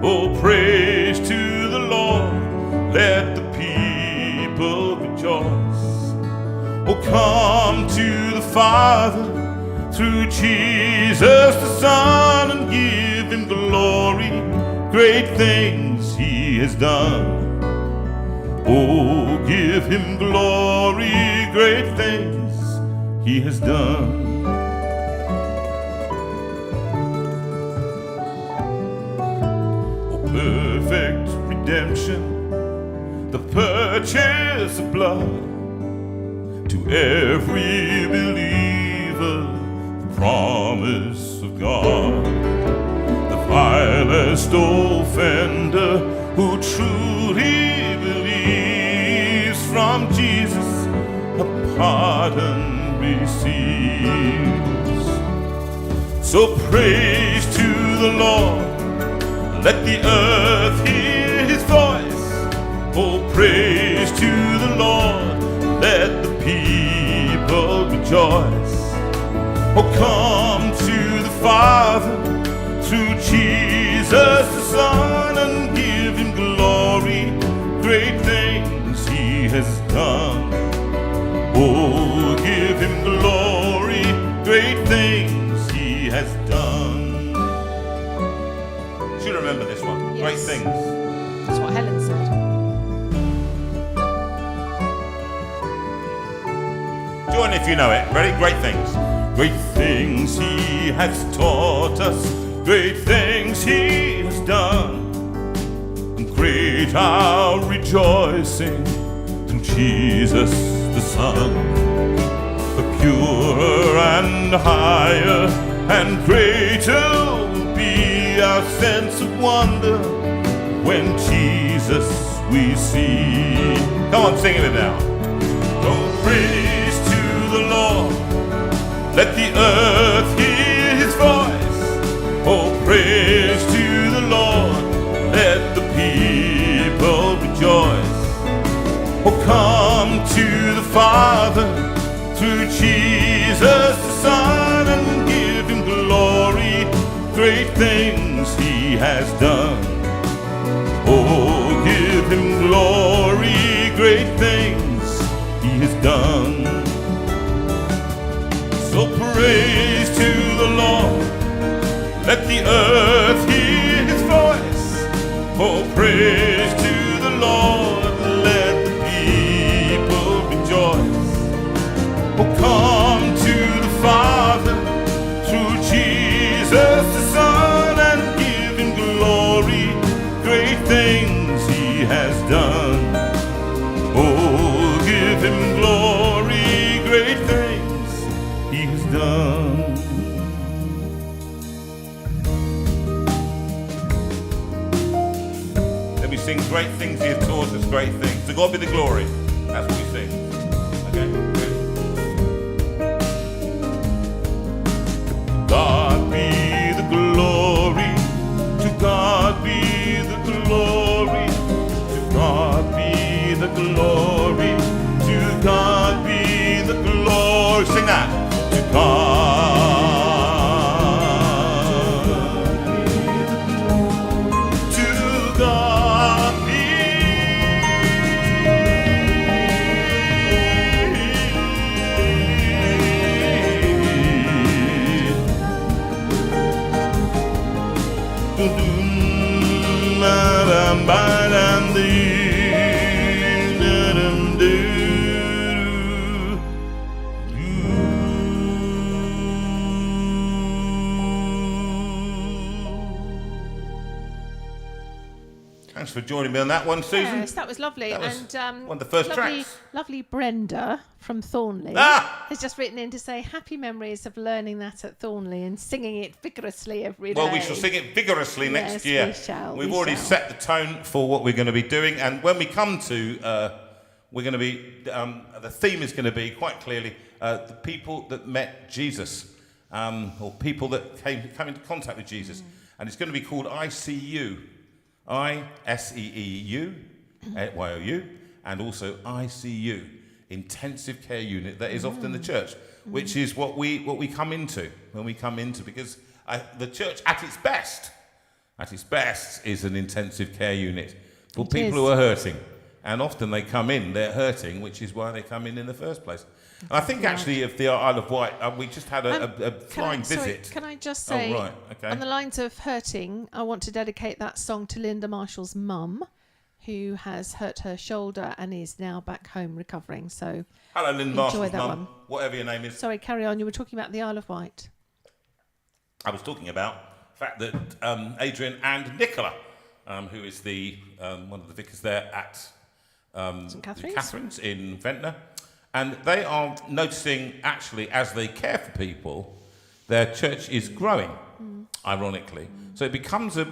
Oh, praise to the Lord, let the people rejoice. Oh, come to the Father through Jesus the Son, and give Him glory, great things He has done. Oh, give Him glory, great things He has done. Oh, perfect redemption, the purchase of blood, to every believer, promise of God. The vilest offender who truly believes, from Jesus a pardon receives. So praise to the Lord, let the earth hear His voice. Oh, praise to the Lord, let the people rejoice. Oh, come to the Father through Jesus the Son, and give Him glory, great things He has done. Oh, give Him glory, great things He has done. Should remember this one. Yes. Great things. That's what Helen said. Join if you know it. Ready? Great things. Great things He has taught us, great things He has done, and great our rejoicing through Jesus the Son. The purer and higher and greater will be our sense of wonder when Jesus we see. Come on, sing it now. Oh, praise to the Lord, let the earth hear His voice. Oh, praise to the Lord, let the people rejoice. Oh, come to the Father through Jesus the Son, and give Him glory, great things He has done. Oh, give Him glory, great things He has done. So praise to the Lord, let the earth hear His voice. Oh, praise to the Lord, let the people rejoice. Oh, come to the Father through Jesus the Son, and give Him glory, great things He has done. Oh, give Him glory, great things He has done. Then we sing great things He has taught us, great things. To God be the glory. That's what we sing. Okay? Ready? God be the glory. To God be the glory. To God be the glory. To God be the glory. Sing that. To God be for joining me on that one, Susan. Yes, that was lovely. That was and one of the first lovely, tracks. Lovely Brenda from Thornley has just written in to say happy memories of learning that at Thornley and singing it vigorously every day. Well, we shall sing it vigorously next year. We shall. We've already set the tone for what we're going to be doing, and when we come to, we're going to be, the theme is going to be quite clearly the people that met Jesus, or people that came into contact with Jesus, and it's going to be called ICU, ISEEU, YOU, and also ICU, Intensive Care Unit. That is often the church, which is what we come into when we come into, because the church at its best is an intensive care unit for people who are hurting, and often they come in, they're hurting, which is why they come in the first place. And I think actually of the Isle of Wight, we just had a flying visit. Can I just say, okay. on the lines of hurting, I want to dedicate that song to Linda Marshall's mum, who has hurt her shoulder and is now back home recovering. So hello, Linda Marshall's that mum, one. Whatever your name is. Sorry, carry on. You were talking about the Isle of Wight. I was talking about the fact that Adrian and Nicola, who is the one of the vicars there at St. Catherine's? Catherine's in Ventnor, and they are noticing, actually, as they care for people, their church is growing, ironically. So it becomes a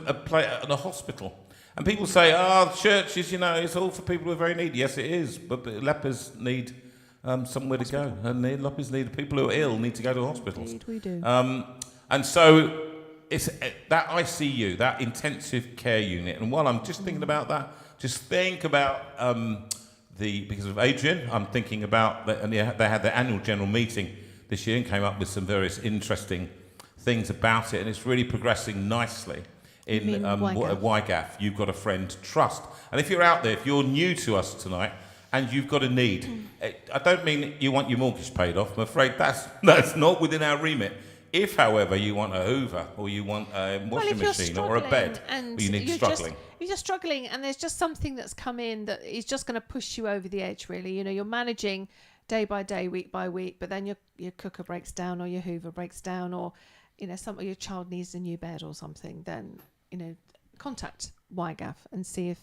hospital. And people say, the church is, it's all for people who are very needy. Yes, it is, but lepers need somewhere to go. And the lepers need, people who are ill need to go to hospitals. Indeed, we do. And so it's that ICU, that intensive care unit. And while I'm just thinking about that, just think about because of Adrian, I'm thinking about and they had their annual general meeting this year and came up with some various interesting things about it, and it's really progressing nicely in YGAF. You've got a friend, trust. And if you're out there, if you're new to us tonight and you've got a need, I don't mean you want your mortgage paid off. I'm afraid that's not within our remit. If, however, you want a Hoover or you want a washing machine or a bed, and you're struggling. You're just struggling, and there's just something that's come in that is just going to push you over the edge, really. You're managing day by day, week by week, but then your cooker breaks down or your Hoover breaks down, or your child needs a new bed or something. Then contact YGAF and see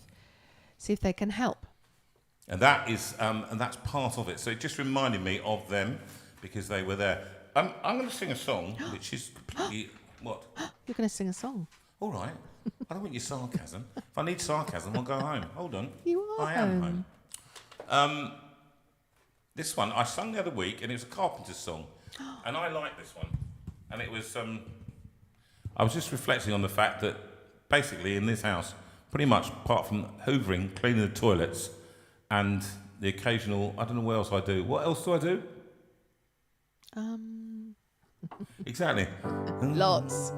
if they can help. And that is and that's part of it. So it just reminded me of them because they were there. I'm going to sing a song which is completely what? You're going to sing a song? All right. I don't want your sarcasm. If I need sarcasm, I'll go home. Hold on. You are I am home. This one I sung the other week, and it was a Carpenter's song, and I like this one. And it was I was just reflecting on the fact that basically in this house, pretty much apart from hoovering, cleaning the toilets, and the occasional, I don't know what else I do. What else do I do? Exactly. Lots.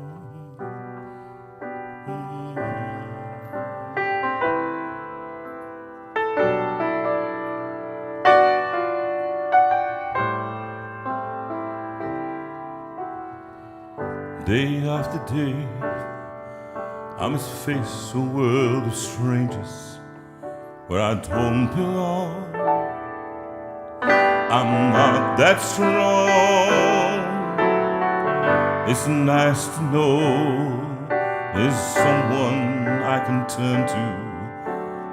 Day after day, I must face a world of strangers where I don't belong. I'm not that strong. It's nice to know there's someone I can turn to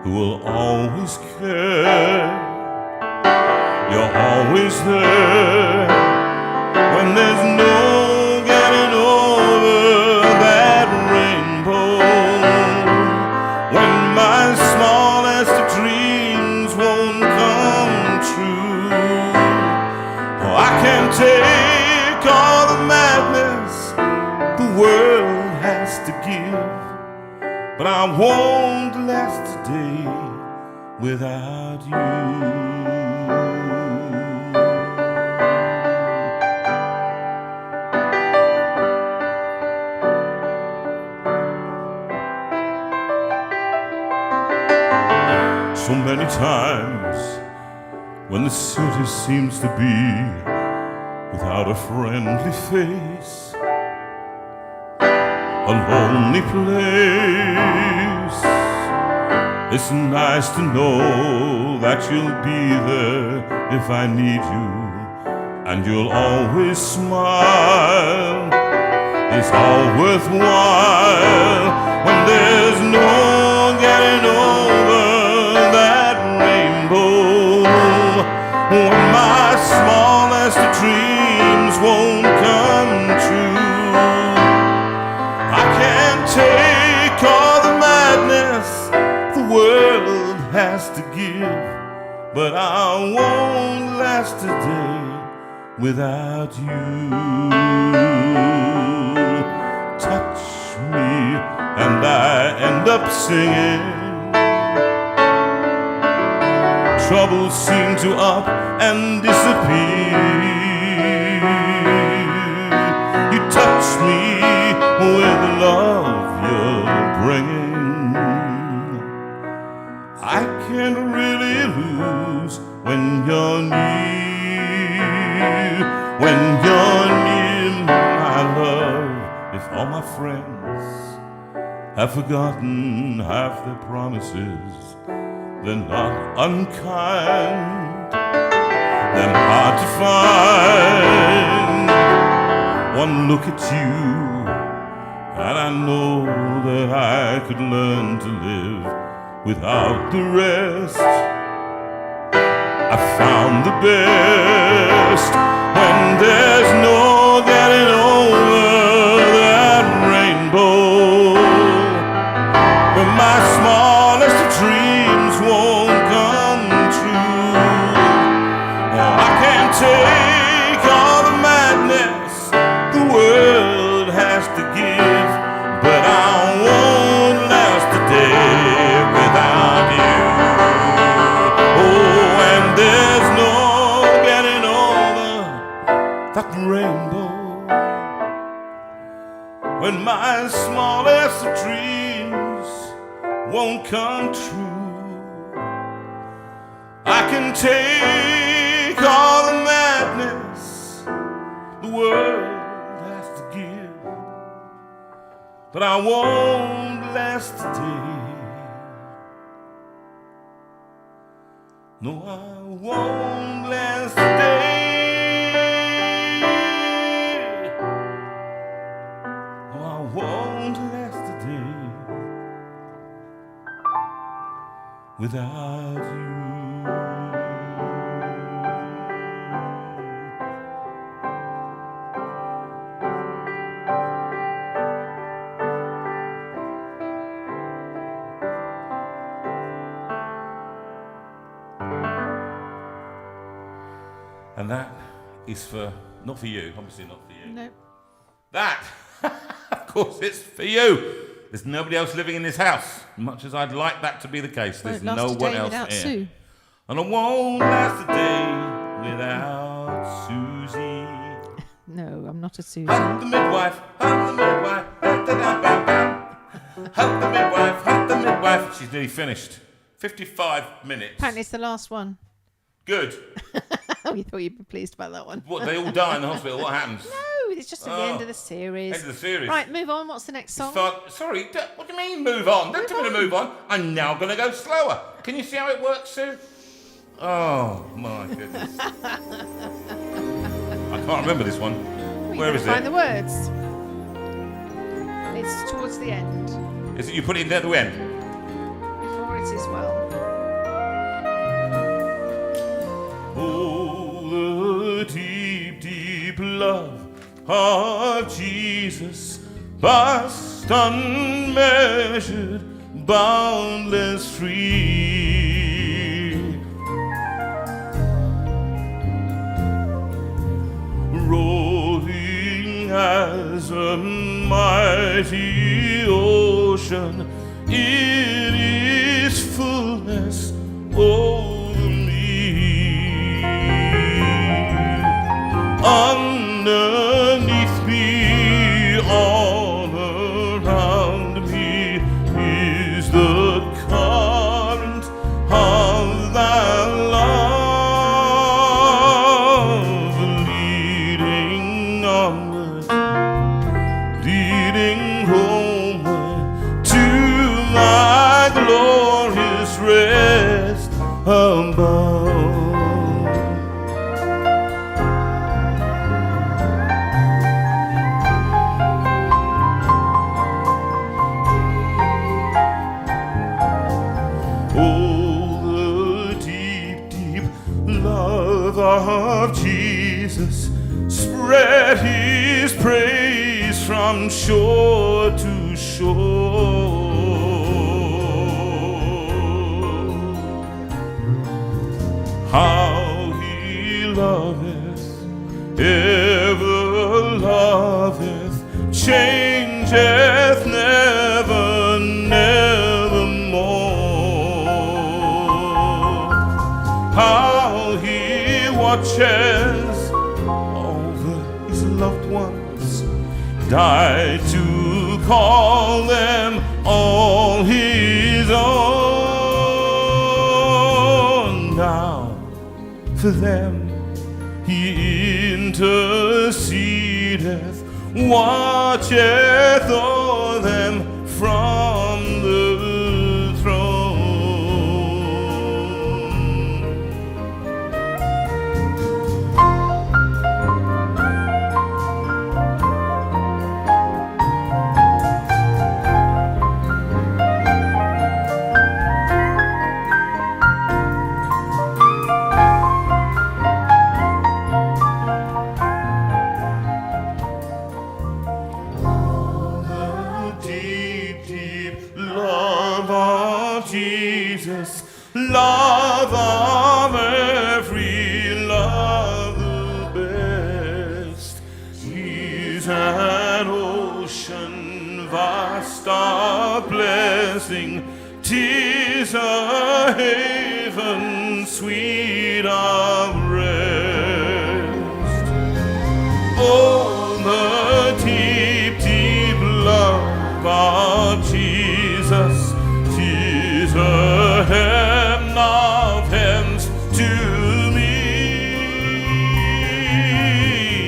who will always care. You're always there when there's no getting over that rainbow. When my smallest of dreams won't come true, oh, I can't take all the madness the world has to give, but I won't last a day without you. So many times when the city seems to be without a friendly face, a lonely place, it's nice to know that you'll be there if I need you, and you'll always smile. It's all worthwhile when there's no getting getting over that rainbow. When my smallest dreams won't come true, I can't take all the madness the world has to give, but I won't last a day without you. Touch me and I end up singing. Troubles seem to up and disappear. You touch me with the love you're bringing. I can't really lose when you're near. When you're near, my love, if all my friends have forgotten half their promises, they're not unkind, they're hard to find. One look at you and I know that I could learn to live without the rest. I found the best when there's no getting over that rainbow. When my smallest dreams won't come true, I can't take all the madness the world has to give, but I won't last a day without you. Oh, and there's no getting over that rainbow. When my smallest dreams won't come true, I can take all the madness the world has to give, but I won't last a day. No, I won't last a day. No, I won't last a day without you. And that is for, not for you, obviously not for you. No. That, of course, it's for you. There's nobody else living in this house, much as I'd like that to be the case. There's Won't no last a one day else without here. Sue. And I won't last a day without Susie. No, I'm not a Susie. Hunt the midwife, hunt the midwife, hunt the midwife, hunt the midwife. She's nearly finished. 55 minutes. Apparently it's the last one. Good. Oh, you thought you'd be pleased about that one. What, they all die in the hospital? What happens? No, it's just at the end of the series. End of the series. Right, move on. What's the next song? Sorry, what do you mean move on? Don't tell me to move on. I'm now going to go slower. Can you see how it works, Sue? Oh, my goodness. I can't remember this one. Well, Where is it? Find the words. It's towards the end. Is it you put it in at the end? Before it is well. Oh, the deep, deep love of Jesus, vast, unmeasured, boundless, free, rolling as a mighty ocean in its fullness over me. Underneath me, all around me, is the current of thy love, leading onward, leading homeward to thy glorious rest above. of Jesus spread his praise from shore to shore. How he loveth, ever loveth, changeth never, nevermore. How he watches over his loved ones, died to call them all his own. Now for them he intercedeth, watcheth o'er them from the throne. Love of every love the best. He's an ocean vast of blessing, 'tis a haven sweet of rest. Oh, the deep, deep love of Jesus, 'tis a heaven of heavens to me,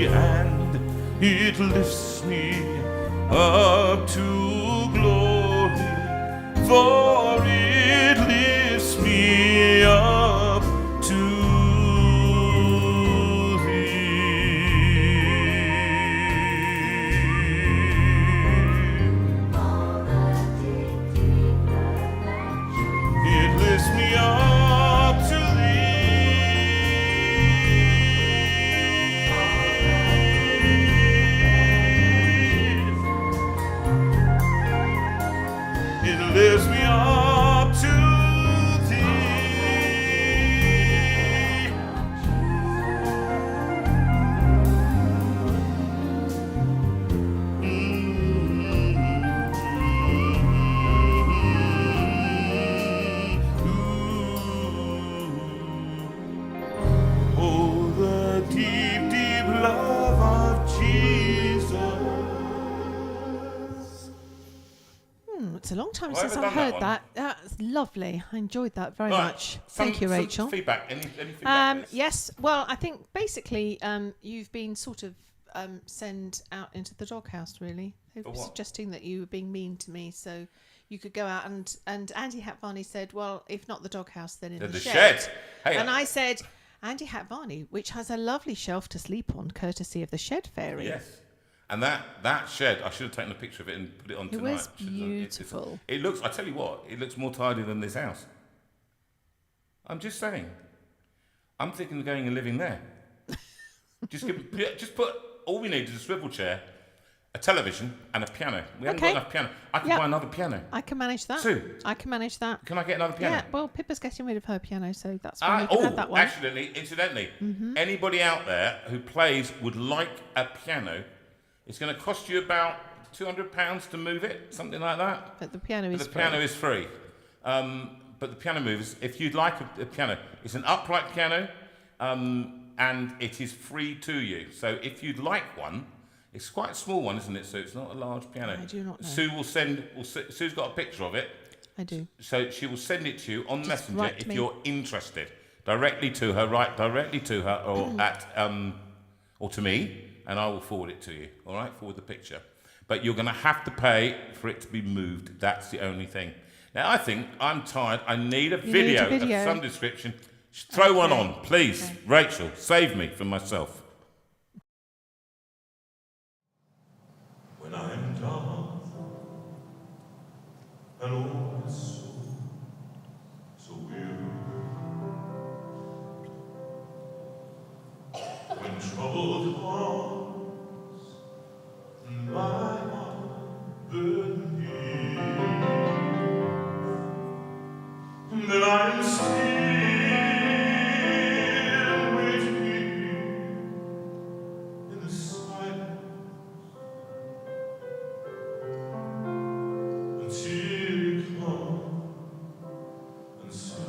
and it lifts me up to glory, for it lifts me up to It lifts me up to thee. It lifts me up to thee. Oh, the deep, deep love of Jesus. It's a long time Well, since I've I've done heard that that. That's lovely. I enjoyed that very Right, much. some- Thank you, some Rachel. Feedback? Any feedback? please? Yes. Well, I think basically you've been sort of sent out into the doghouse, really. They For were what? suggesting that you were being mean to me, so you could go out and Andy Hatvarney said, well, if not the doghouse, then in the shed. Hey, and I said, Andy Hatvarney, which has a lovely shelf to sleep on, courtesy of the Shed Fairy. Yes. And that shed, I should have taken a picture of it and put it on It tonight. was beautiful. It looks, I tell you what, it looks more tidy than this house. I'm just saying. I'm thinking of going and living there. Just put, all we need is a swivel chair, a television, and a piano. We haven't got Okay. enough piano. I could Yep. buy another piano. I can manage that. Sue. I can manage that. Can I get another piano? Yeah, well, Pippa's getting rid of her piano, so that's why we can have that one. Incidentally, anybody out there who plays would like a piano, it's going to cost you about £200 to move it, something like that. But the piano But is the piano is free. But the piano moves, if you'd like a piano, it's an upright piano, and it is free to you. So if you'd like one, it's quite a small one, isn't it? So it's not a large piano. I do not know. Sue's got a picture of it. I do. So she will send it to you on Messenger write to if me. you're interested. Directly to her, write directly to her, or or to me, and I will forward it to you. All right, forward the picture. But you're going to have to pay for it to be moved. That's the only thing. Now I think I'm tired. I need a video of some description. Throw one on, please, Okay. Rachel. Save me from myself. When I'm down and oh, so weary, trouble comes, and my heart burden heat, then I am still waiting in the silence until you come, and so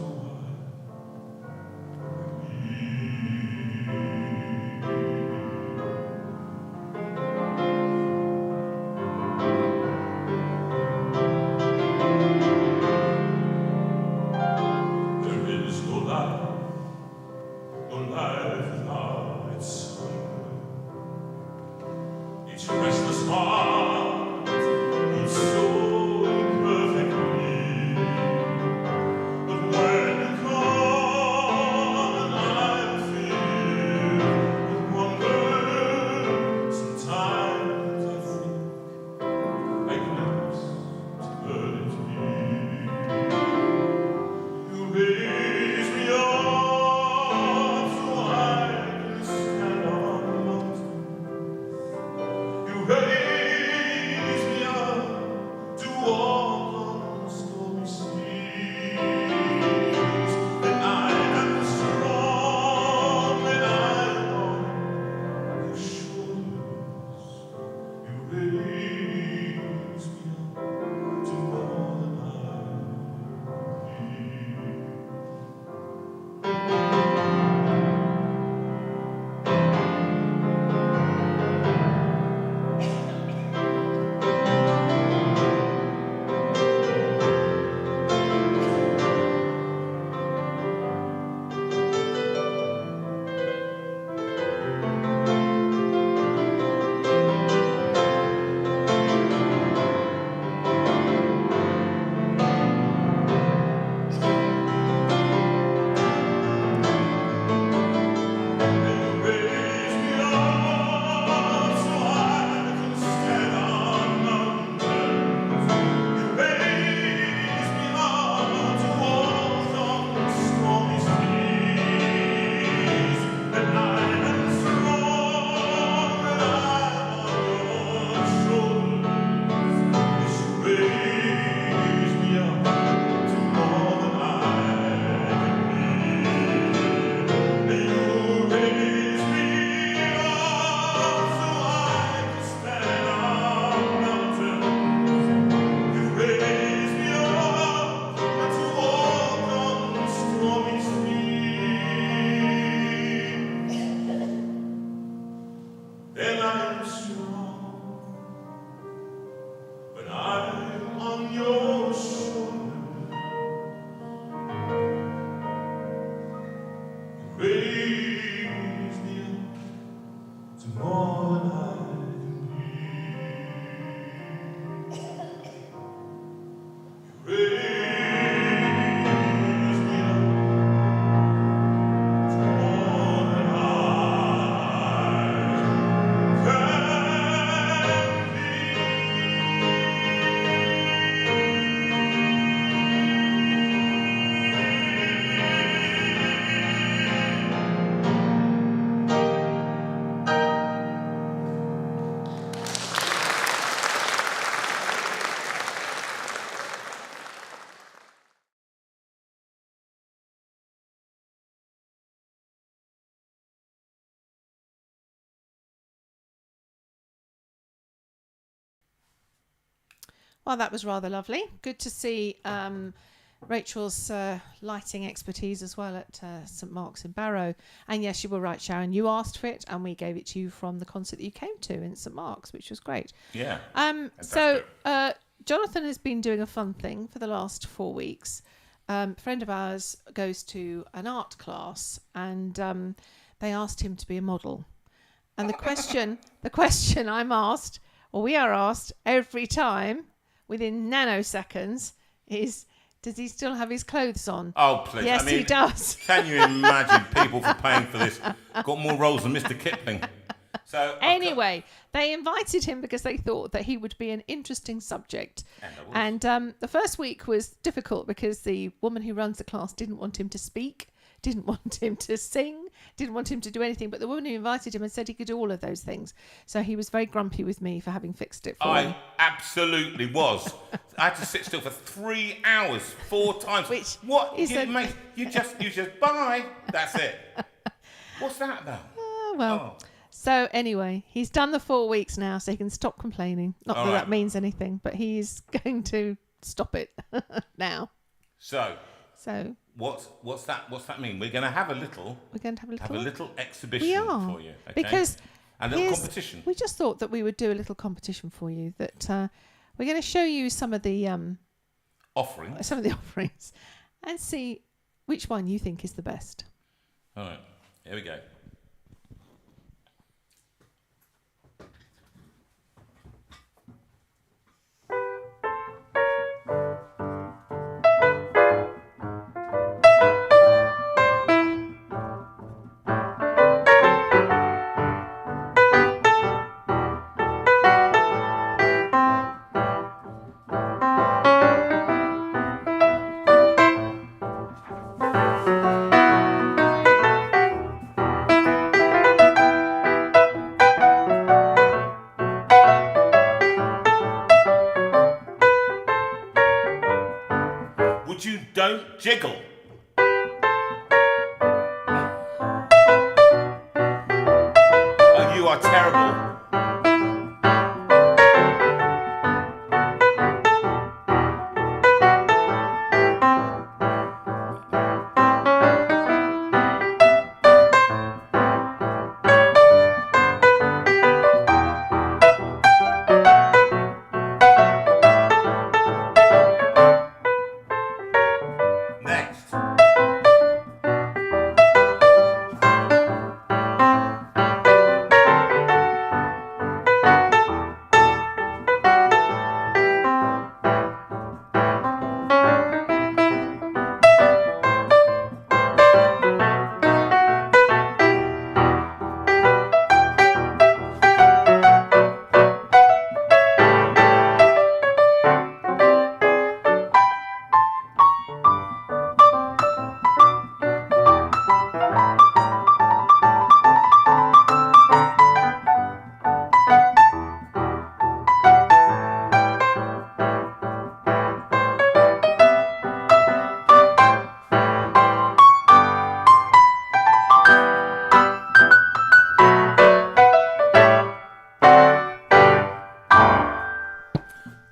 Well, that was rather lovely. Good to see Rachel's lighting expertise as well at St Mark's in Barrow. And yes, you were right, Sharon. You asked for it, and we gave it to you from the concert that you came to in St Mark's, which was great. Yeah. So Jonathan has been doing a fun thing for the last 4 weeks. A friend of ours goes to an art class, and they asked him to be a model. And the question I'm asked, or we are asked every time, within nanoseconds, is, does he still have his clothes on? Oh, please. Yes, he does. Can you imagine people for paying for this? Got more roles than Mr. Kipling. So anyway, they invited him because they thought that he would be an interesting subject. And the first week was difficult because the woman who runs the class didn't want him to speak. didn't want him to sing, didn't want him to do anything. But the woman who invited him had said he could do all of those things. So he was very grumpy with me for having fixed it for him. I absolutely was. I had to sit still for 3 hours, 4 times. Which what? is You just bye. That's it. What's that about? Well. So anyway, he's done the 4 weeks now, so he can stop complaining. Not All that right. that means anything, but he's going to stop it now. So what's that mean? We're going to have a little. We're going to have a little exhibition We are, for you. Okay? because a little competition. We just thought that we would do a little competition for you. That we're going to show you some of the offerings, and see which one you think is the best. All right, here we go. Would you don't jiggle? Oh, you are terrible. Next.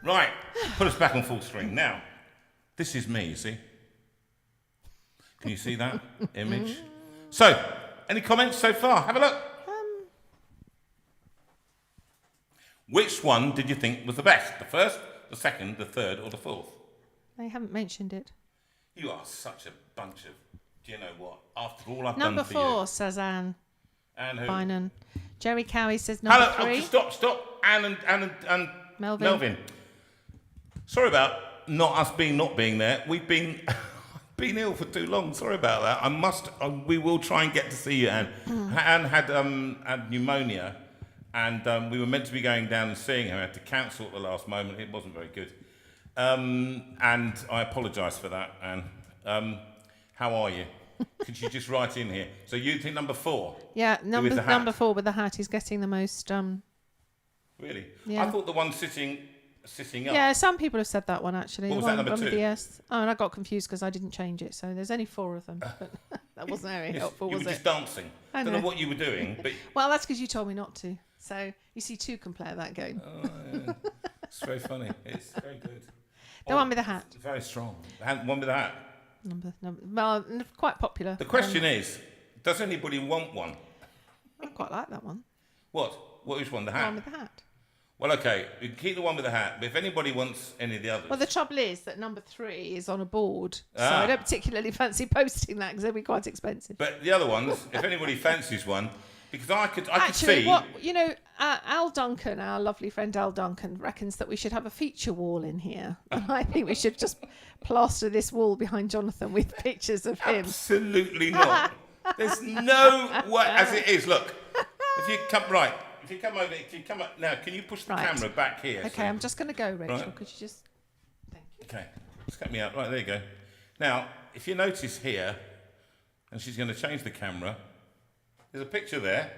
Right, put us back on full screen. Now, this is me, you see? Can you see that image? So, any comments so far? Have a look. Which one did you think was the best? The first, the second, the third, or the fourth? They haven't mentioned it. You are such a bunch of, do you know what? After all I've Number done for 4, says Anne And who? Bynon. Jerry Cowie says number Hello, 3. stop. Anne and Melvin. Sorry about not being there. We've been been ill for too long. Sorry about that. We will try and get to see you, Anne. Anne had pneumonia, and we were meant to be going down and seeing her. I had to cancel at the last moment. It wasn't very good, and I apologise for that, Anne. How are you? Could you just write in here? So you think number 4? Yeah, with the hat? number 4 with the hat is getting the most. Really? Yeah. I thought the one sitting up. Yeah, some people have said that one actually. What was The that, one number with 2? the S. Oh, and I got confused because I didn't change it. So there's only 4 of them. But that wasn't very helpful, you was were it? just dancing. I Don't know know. what you were doing, but Well, that's because you told me not to. So you see, 2 can play at that game. yeah. It's very funny. It's very good. The one with the hat. Very strong. One with the hat. Well, quite popular. The question is, does anybody want one? I quite like that one. What? Which one? The The hat? one with the hat. Well, okay. We can keep the one with the hat, but if anybody wants any of the others... Well, the trouble is that number 3 is on a board. So Ah. I don't particularly fancy posting that because they'd be quite expensive. But the other ones, if anybody fancies one, because I could Actually, see... Al Duncan, our lovely friend Al Duncan, reckons that we should have a feature wall in here. And I think we should just plaster this wall behind Jonathan with pictures of him. Absolutely not. There's no way... As it is, look. If you come up now, can you push the Right. camera back here? Okay, so- I'm just going to go, Rachel. Right. Could you just... Thank you. Okay, just cut me out. Right, there you go. Now, if you notice here, and she's going to change the camera. There's a picture there.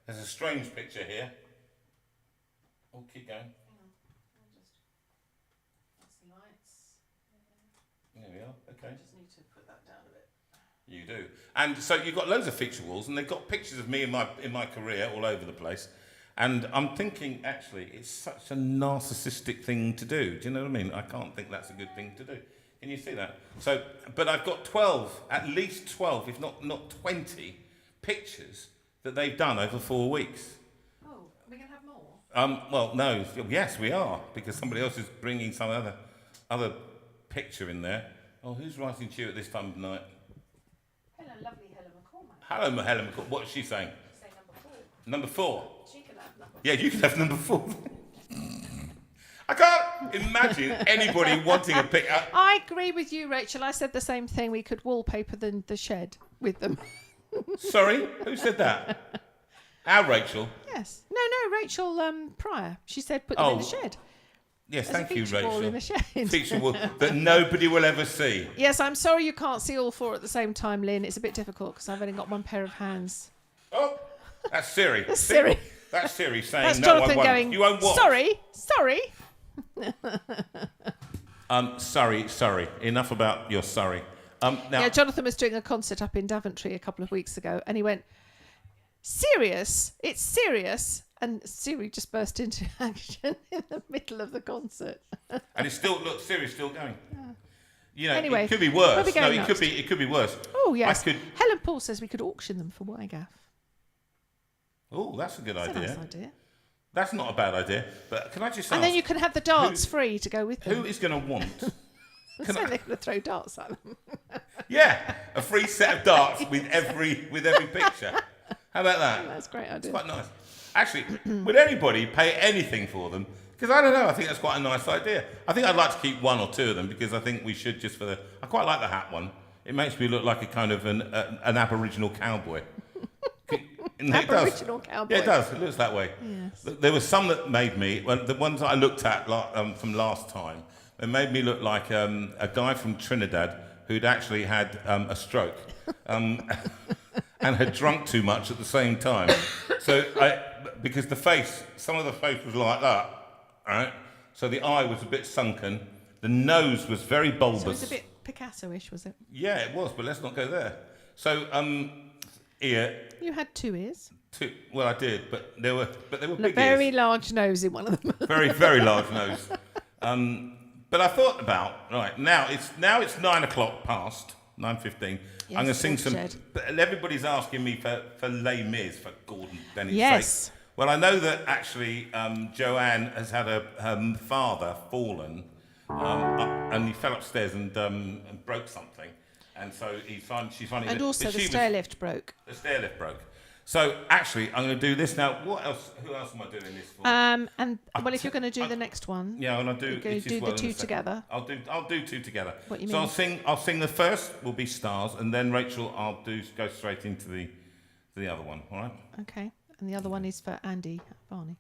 There's a strange picture here. Oh, keep going. There we are. Okay. Just need to put that down a bit. You do. And so you've got loads of feature walls, and they've got pictures of me in my career all over the place. And I'm thinking, actually, it's such a narcissistic thing to do. Do you know what I mean? I can't think that's a good thing to do. Can you see that? So, but I've got 12, at least 12, if not 20 pictures that they've done over 4 weeks. Oh, are we going to have more? Well, no. Yes, we are, because somebody else is bringing some other picture in there. Oh, who's writing to you at this time of night? Hello, lovely Helen McCormack. Hello, Helen McCormack. What's she saying? Say Number 4. She can have number 4. Yeah, you can have number 4. I can't imagine anybody wanting a pic. I agree with you, Rachel. I said the same thing. We could wallpaper the shed with them. Sorry? Who said that? Our Rachel? Yes. No, Rachel Pryor. She said put them in the shed. Yes, There's thank you, a feature wall Rachel. in the shed. Feature wall that nobody will ever see. Yes, I'm sorry you can't see all 4 at the same time, Lynn. It's a bit difficult because I've only got one pair of hands. Oh, that's Siri. That's Siri. That's Siri saying, That's no, Jonathan I won't. going, You won't what? Sorry. Sorry. Enough about your sorry. Now, Yeah, Jonathan was doing a concert up in Daventry a couple of weeks ago, and he went, serious? It's serious? And Siri just burst into action in the middle of the concert. and it's still, look, Siri's still going. Yeah. You know, Anyway, it could be where are worse. we going No, next? it could be worse. Oh, yes. I could. Helen Paul says we could auction them for YGAF. Oh, that's a good That's idea. a nice idea. That's not a bad idea. But can I just ask? And then you can have the darts free to go with them. Who is going to want? So they're going to throw darts at them. Yeah, a free set of darts with every picture. How about that? That's a great idea. It's quite nice. Actually, would anybody pay anything for them? Because I don't know. I think that's quite a nice idea. I think I'd like to keep 1 or 2 of them because I think we should just for the. I quite like the hat one. It makes me look like a kind of an Aboriginal cowboy. Aboriginal cowboy. Yeah, it does. It looks that way. Yes. There were some that made me. Well, the ones that I looked at from last time, they made me look like a guy from Trinidad who'd actually had a stroke and had drunk too much at the same time. So because some of the face was like that, right? So the eye was a bit sunken. The nose was very bulbous. So it was a bit Picasso-ish, was it? Yeah, it was, but let's not go there. So ear. You had 2 ears. 2. Well, I did, but they were And a big very ears. large nose in one of them. Very, very large nose. But I thought about now it's 9:00 past 9:15. Yes, I'm going to sing some. shed. But everybody's asking me for Les Mis for Gordon Bennett's Yes. sake. Well, I know that actually Joanne has had her father fallen, and he fell upstairs and broke something, and so she's finding. And that- also that the she was- stair lift broke. The stair lift broke. So actually, I'm going to do this now. What else? Who else am I doing this for? And well, if you're going to do the next one, Yeah, and I'll do. you're going it to do as the well in 2 a second. together. I'll do 2 together. What you so mean? I'll sing the first will be Stars, and then Rachel go straight into the other one. All right. Okay. And the other one is for Andy Varney.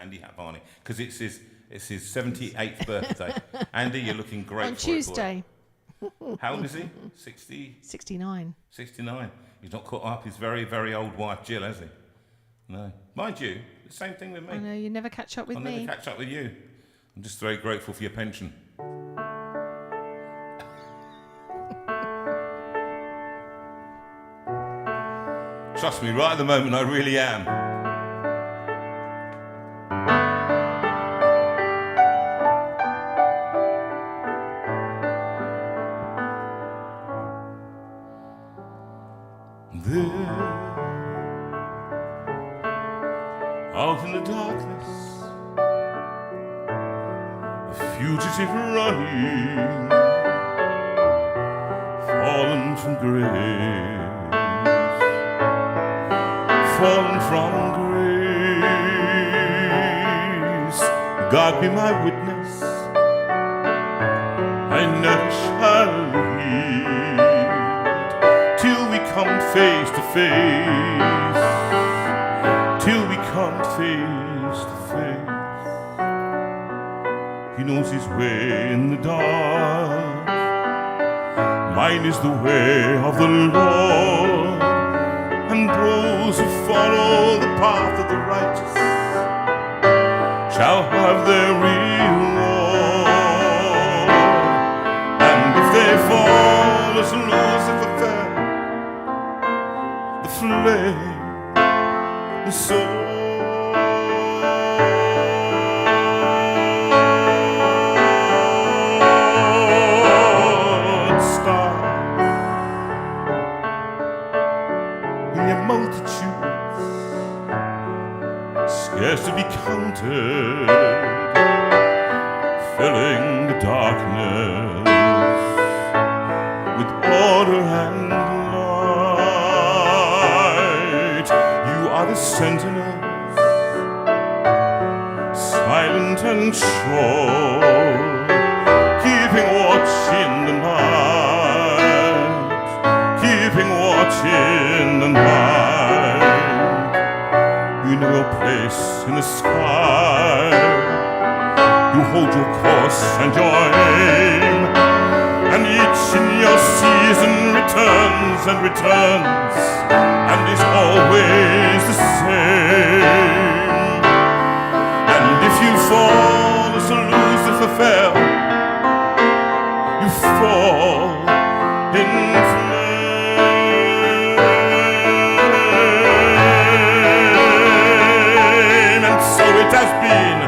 Andy Hatvarney, because it's his 78th birthday. Andy, you're looking great On for it, boy. Tuesday, How old is he? 60, 69. 69. He's not caught up his very, very old wife Jill, has he? No. Mind you, the same thing with me. I know you never catch up with I'll me. never catch up with you. I'm just very grateful for your pension. Trust me, right at the moment, I really am. There, out in the darkness, a fugitive running, fallen from grace, fallen from grace. God be my witness, I never shall leave till we come face to face, till we come face to face. He knows his way in the dark, Mine is the way of the Lord, and those who follow the path of the righteous shall have their reward. And if they fall as Lucifer fell, the flame, the sword, scarce to be counted, filling the darkness with order and light. You are the sentinels, silent and sure, keeping watch in the night, keeping watch in the night. You know your place in the sky. You hold your course and your aim, and each in your season returns and returns, and is always the same. And if you fall as Lucifer fell, you fall in it has been,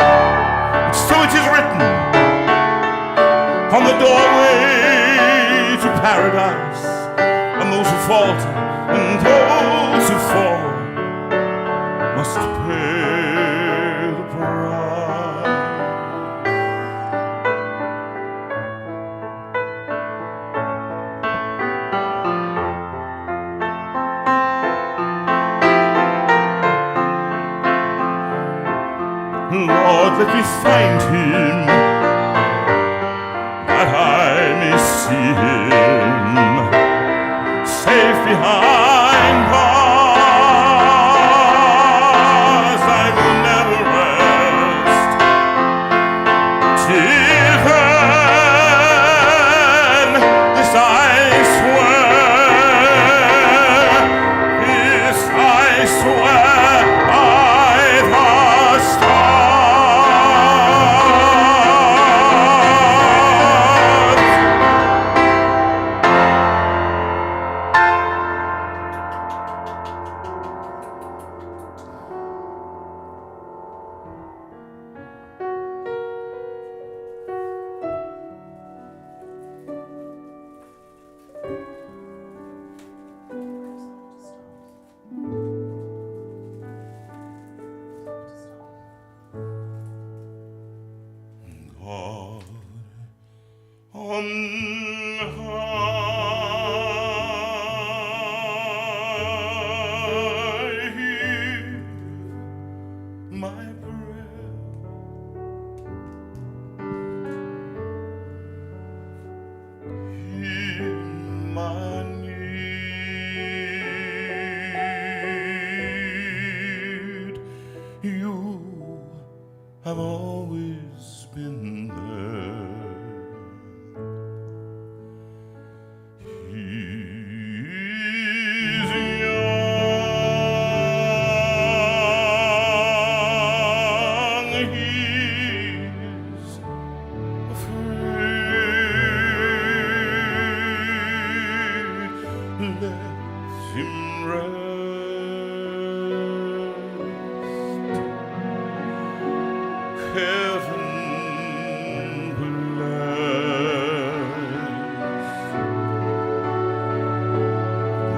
so it is written on the doorway to paradise. And those who falter and those who fall must pay the price. Lord, let me find him, that I may see him, safe behind bars. I will never rest till then. This I swear, this I swear by the stars. God on high, hear my prayer. Hear my need. You have always been there. He's young, he's afraid. Let him rest. Heaven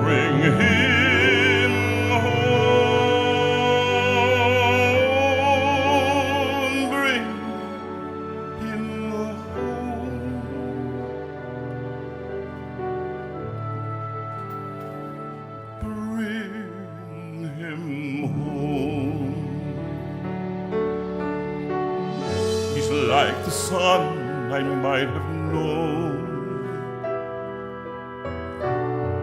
bring him home, bring him home, bring him home. He's like the sun I might have known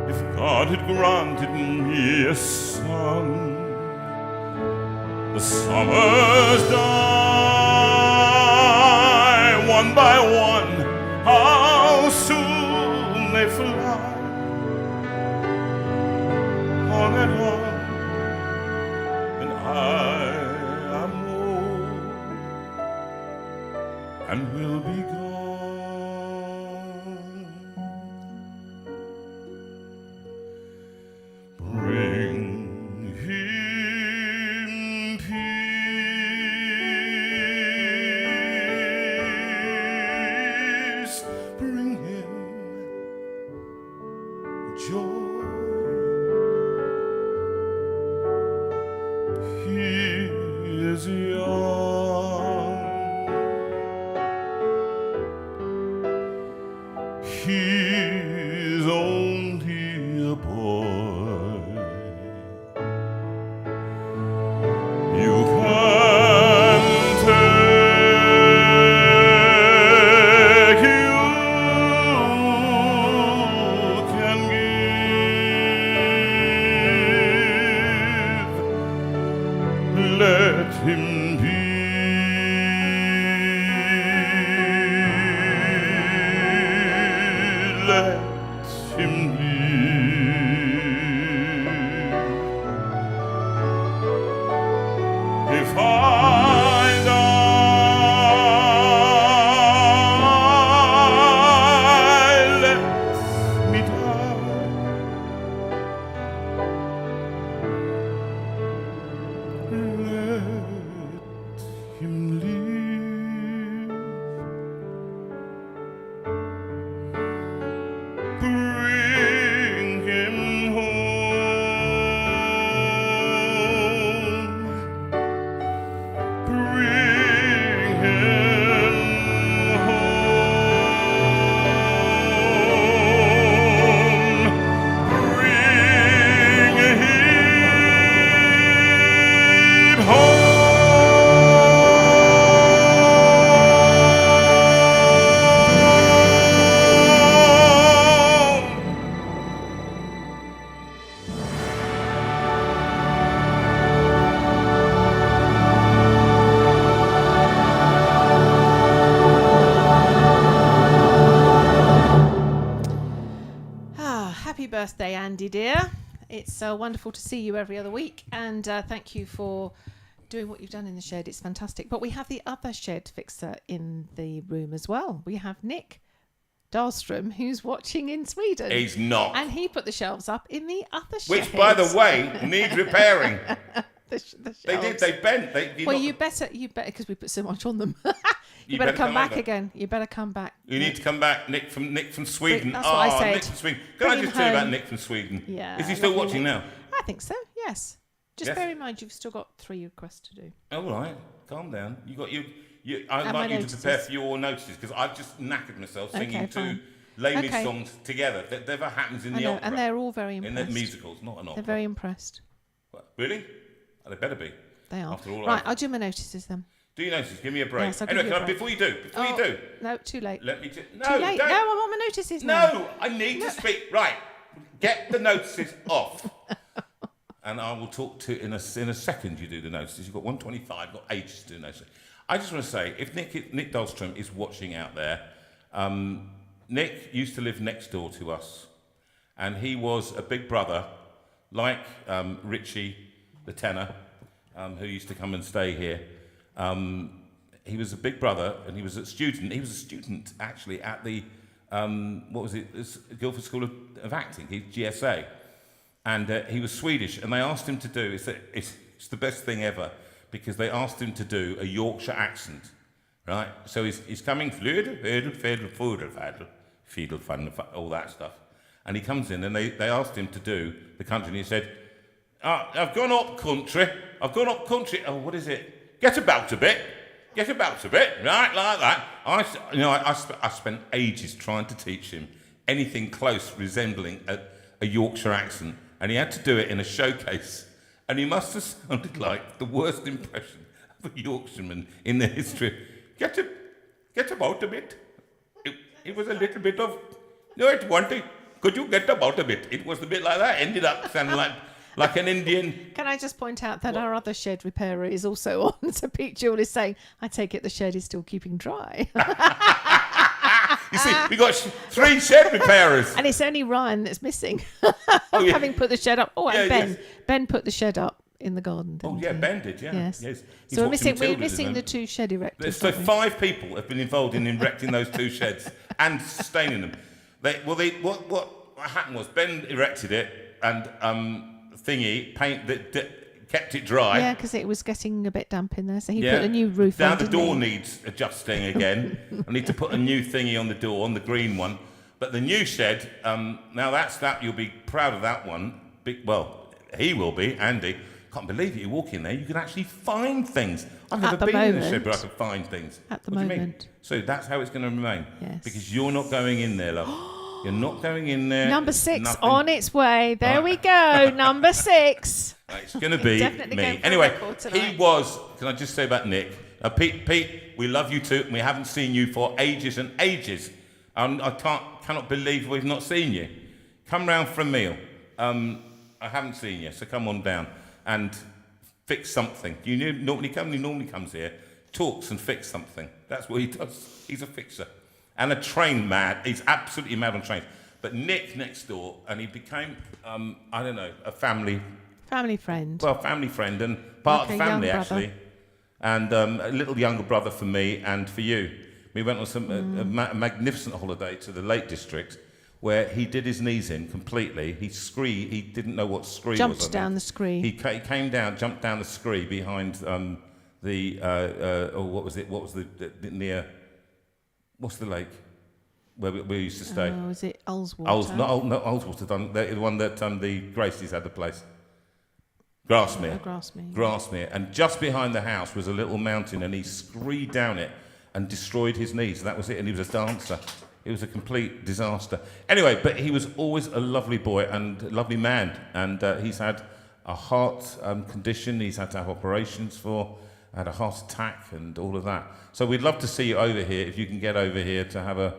if God had granted me a son. The summers die one by one, how soon they fly. I am old and will be gone. Bring him peace, bring him joy. He is young, he's only a boy. You can take, you can give. Let him be. Let him live. If I die, let me die. Let him live. Bring him home. Bring him home. Bring him home. Happy birthday, Andy, dear. It's wonderful to see you every other week, and thank you for doing what you've done in the shed. It's fantastic. But we have the other shed fixer in the room as well. We have Nick Dahlstrom, who's watching in Sweden. He's not. And he put the shelves up in the other shed. Which, by the way, needs repairing. The They did. shelves. They bent. You better, because we put so much on them. You better better come come back over. again. You better come back. You need to come back, Nick from Sweden. That's what I said. Nick from Sweden. Can Bring I him just tell you about home. Nick from Sweden? Yeah. Is he still lovely watching Nick. now? I think so. Yes. Just Yes? bear in mind you've still got 3 requests to do. All right, calm down. I'd And my like you to notices. prepare for your notices because I've just knackered myself singing Okay, two fine. Les Mis Okay. songs together. That never happens in I the know, opera. and they're all very in impressed. the musicals, not an opera. They're very impressed. What, really? Oh, they better be. They are. After all, Right, I'll do my notices then. do you notice? Give me a break. Yes, I'll give Anyway, you a break. before you do, No, too late. let me just. No, Too late. don't. No, I want my notices now. No, I need to speak. Right, get the notices off. And I will talk to in a second. You do the notices. You've got 125. Got ages to do notices. I just want to say, if Nick Dahlstrom is watching out there, Nick used to live next door to us, and he was a big brother, like Richie, the tenor, who used to come and stay here. He was a big brother, and he was a student. He was a student actually at the Guildford School of Acting, GSA, and he was Swedish. And they asked him to do it's the best thing ever because they asked him to do a Yorkshire accent, right? So he's coming fiddle, all that stuff, and he comes in and they asked him to do the country, and he said, I've gone up country. Oh, what is it? Get about a bit, right, like that. I spent ages trying to teach him anything close resembling a Yorkshire accent, and he had to do it in a showcase, and he must have sounded like the worst impression of a Yorkshireman in the history. Get about a bit. It was a little bit of, could you get about a bit? It was a bit like that, ended up sounding like an Indian. Can I just point out that our other shed repairer is also on? So Pete Jewell is saying, I take it the shed is still keeping dry. You see, we got 3 shed repairers. And it's only Ryan that's missing. Oh, yeah. Having put the shed up. Oh, and Yeah, Ben. yes. Ben put the shed up in the garden. Oh, didn't yeah, he? Ben did, yeah. Yes. Yes. He's So we're watching missing Matilda at the 2 shed erectors. So aren't we? 5 people have been involved in erecting those 2 sheds and sustaining them. What happened was Ben erected it and kept it dry. Yeah, because it was getting a bit damp in there, so he put a new roof now on. the didn't door he? needs adjusting again. I need to put a new thingy on the door, on the green one. But the new shed, now that's you'll be proud of that one. He will be, Andy. Can't believe it. You walk in there, you can actually find things. I've never been in a shed where I could find things. At the what moment. do you mean? So that's how it's going to remain. Yes. Because you're not going in there, love. You're not going in there. Number 6 Nothing. on its way. There we go. Number 6. It's going to be Definitely going me. for a Anyway, record he tonight. was. Can I just say about Nick? Pete, we love you too, and we haven't seen you for ages and ages. I cannot believe we've not seen you. Come round for a meal. I haven't seen you, so come on down and fix something. You normally come. He normally comes here, talks and fix something. That's what he does. He's a fixer and a train mad. He's absolutely mad on trains. But Nick next door, and he became I don't know, a family friend. Well, family friend and part Like of the a young family brother. actually, and a little younger brother for me and for you. We went on a magnificent holiday to the Lake District, where he did his knees in completely. He didn't know what scree was. Jumped down the scree. He came down, jumped down the scree behind what was it? What was the near? What's the lake where we used to stay? Oh, is it Ullswater? Not Ullswater. The one that the Gracies had the place. Grasmere. Grasmere. And just behind the house was a little mountain, and he screed down it and destroyed his knees. That was it, and he was a dancer. It was a complete disaster. Anyway, but he was always a lovely boy and a lovely man, and he's had a heart condition he's had to have operations for, had a heart attack and all of that. So we'd love to see you over here, if you can get over here to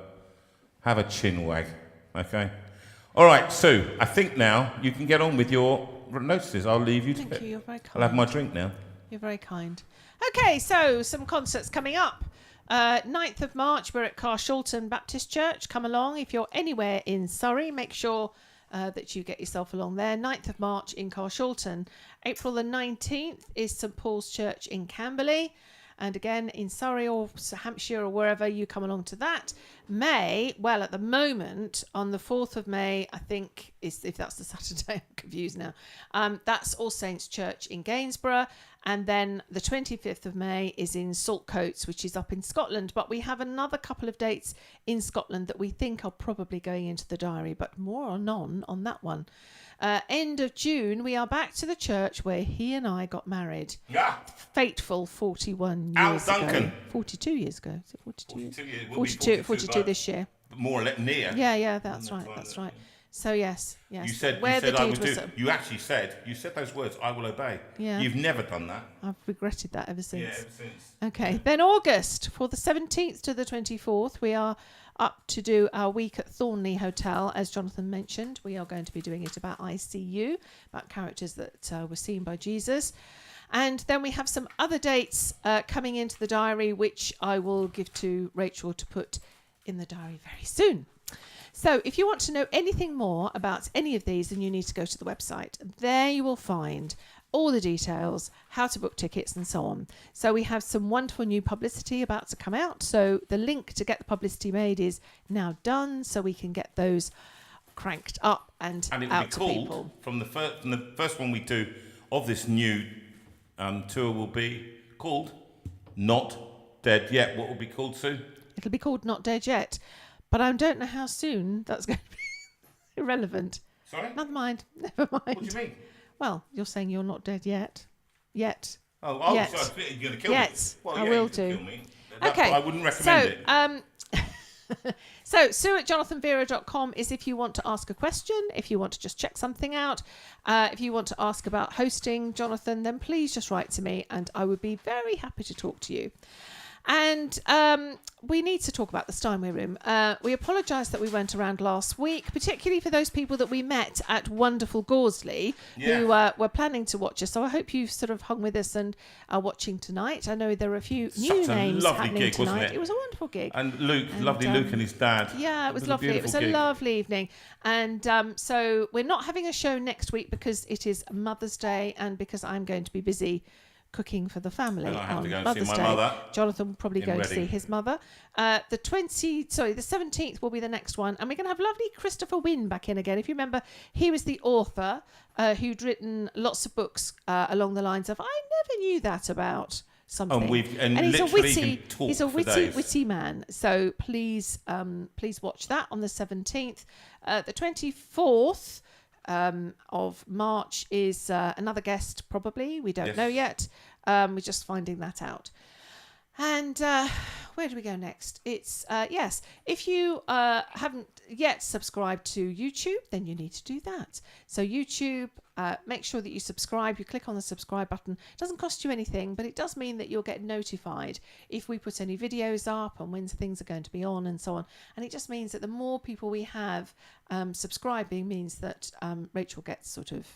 have a chin wag, okay? All right, Sue, I think now you can get on with your notices. I'll leave you to it. Thank you, you're very kind. I'll have my drink now. You're very kind. Okay, so some concerts coming up. 9th of March, we're at Carshalton Baptist Church. Come along. If you're anywhere in Surrey, make sure that you get yourself along there. 9th of March in Carshalton. April the 19th is St Paul's Church in Camberley. And again, in Surrey or Hampshire or wherever, you come along to that. May, well, at the moment, on the 4th of May, I think, if that's the Saturday, I'm confused now. That's All Saints Church in Gainsborough. And then the 25th of May is in Saltcoats, which is up in Scotland. But we have another couple of dates in Scotland that we think are probably going into the diary, but more on that one. End of June, we are back to the church where he and I got married. Yeah. Fateful 41 Al years Duncan. ago. 42 years ago. Is it 42? 42 years. We'll 42, be 42 this year. More or less near. Yeah, that's right. So yes. You said where I the would deed do. was, You actually said those words. I will obey. Yeah. You've never done that. I've regretted that ever since. Yeah, ever since. Okay, then August, for the 17th to the 24th, we are up to do our week at Thornley Hotel. As Jonathan mentioned, we are going to be doing it about ICU, about characters that were seen by Jesus. And then we have some other dates coming into the diary, which I will give to Rachel to put in the diary very soon. So if you want to know anything more about any of these, then you need to go to the website. There you will find all the details, how to book tickets and so on. So we have some wonderful new publicity about to come out. So the link to get the publicity made is now done, so we can get those cranked up and it will out be to called, people. from the first one we do of this new tour will be called Not Dead Yet. What will be called, Sue? It'll be called Not Dead Yet, but I don't know how soon that's going to be. Irrelevant. Sorry? Never mind. Never mind. What do you mean? Well, you're saying you're not dead yet. Yet. Oh, Yet. sorry, you're going to kill Yet. me. Well, I yeah, will you can do. kill me. Okay. I wouldn't recommend it. So Sue at jonathanveira.com is if you want to ask a question, if you want to just check something out, if you want to ask about hosting Jonathan, then please just write to me and I would be very happy to talk to you. And we need to talk about the Steinway room. We apologise that we weren't around last week, particularly for those people that we met at wonderful Gorsley who were planning to watch us. So I hope you've sort of hung with us and are watching tonight. I know there are a few new names happening gig, tonight. wasn't it? It was a wonderful gig. And Luke, lovely Luke and his dad. Yeah, it was lovely. It was a lovely evening. And so we're not having a show next week because it is Mother's Day and because I'm going to be busy cooking for the family and I have on to go and Mother's see my Day. mother Jonathan will probably go to Reading. see his mother. The 17th will be the next one, and we're going to have lovely Christopher Wynne back in again. If you remember, he was the author who'd written lots of books along the lines of "I never knew that about something." And he's a witty, witty man. So please watch that on the 17th. The 24th. Of March is another guest, probably. We don't know yet. We're just finding that out. And where do we go next? It's yes. If you haven't yet subscribed to YouTube, then you need to do that. So YouTube, make sure that you subscribe. You click on the subscribe button. It doesn't cost you anything, but it does mean that you'll get notified if we put any videos up and when things are going to be on and so on. And it just means that the more people we have subscribing means that Rachel gets sort of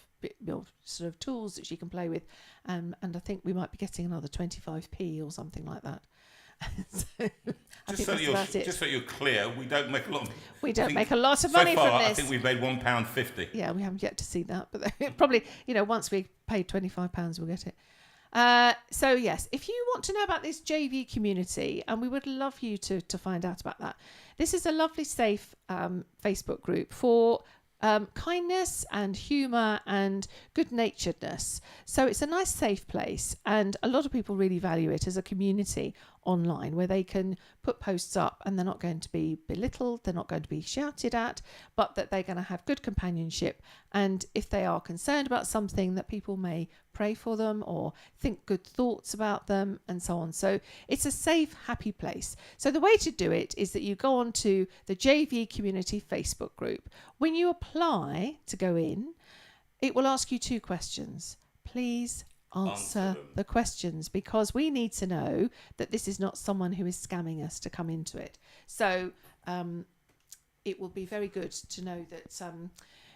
tools that she can play with, and I think we might be getting another 25p or something like that. Just so you're clear, we don't make a lot. Make a lot of money from this. I think we've made £1.50. Yeah, we haven't yet to see that, but probably once we paid £25, we'll get it. So yes, if you want to know about this JV community, and we would love you to find out about that. This is a lovely, safe Facebook group for kindness and humour and good-naturedness. So it's a nice, safe place, and a lot of people really value it as a community online where they can put posts up and they're not going to be belittled, they're not going to be shouted at, but that they're going to have good companionship. And if they are concerned about something, that people may pray for them or think good thoughts about them and so on. So it's a safe, happy place. So the way to do it is that you go on to the JV Community Facebook group. When you apply to go in, it will ask you 2 questions. Please answer the questions, because we need to know that this is not someone who is scamming us to come into it. So it will be very good to know that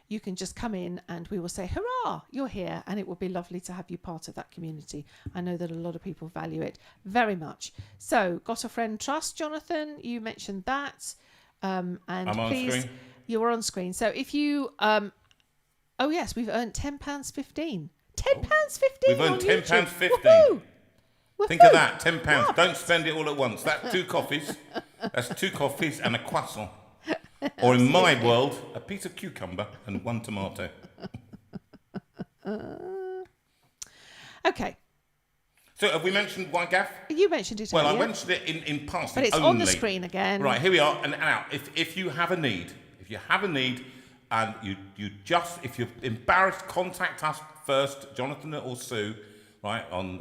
you can just come in and we will say, hurrah, you're here, and it will be lovely to have you part of that community. I know that a lot of people value it very much. So, Got a Friend Trust, Jonathan, you mentioned that. And I'm please, on screen. You are on screen. So if you, oh yes, we've earned £10.15. £10.15. We've earned £10.15. Think of that, £10. Don't spend it all at once. That's 2 coffees. That's 2 coffees and a croissant. Or in my world, a piece of cucumber and 1 tomato. Okay. So have we mentioned YGAF? You mentioned it Well, earlier. I mentioned it in passing. But it's only. on the screen again. Right, here we are. And now, if you have a need, and if you're embarrassed, contact us first, Jonathan or Sue, right, on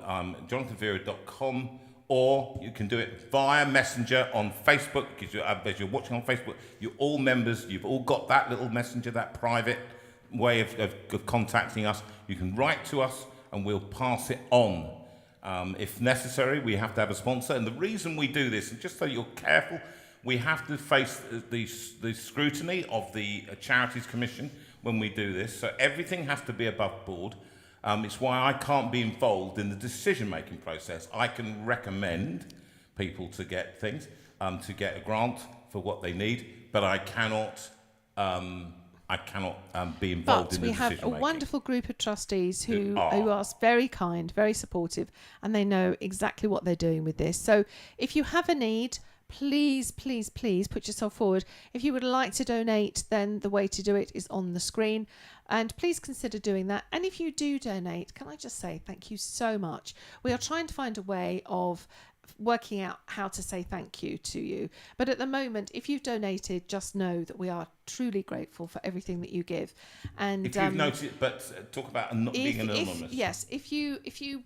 jonathanveira.com, or you can do it via Messenger on Facebook, because as you're watching on Facebook, you're all members, you've all got that little messenger, that private way of contacting us. You can write to us and we'll pass it on. If necessary, we have to have a sponsor. And the reason we do this, and just so you're careful, we have to face the scrutiny of the Charities Commission when we do this. So everything has to be above board. It's why I can't be involved in the decision-making process. I can recommend people to get things, to get a grant for what they need, but I cannot be involved in the decision-making. But we have a wonderful group of trustees who are very kind, very supportive, and they know exactly what they're doing with this. So if you have a need, please, please, please put yourself forward. If you would like to donate, then the way to do it is on the screen. And please consider doing that. And if you do donate, can I just say thank you so much. We are trying to find a way of working out how to say thank you to you. But at the moment, if you've donated, just know that we are truly grateful for everything that you give. And if you've noticed, but talk about not being anonymous. Yes, if you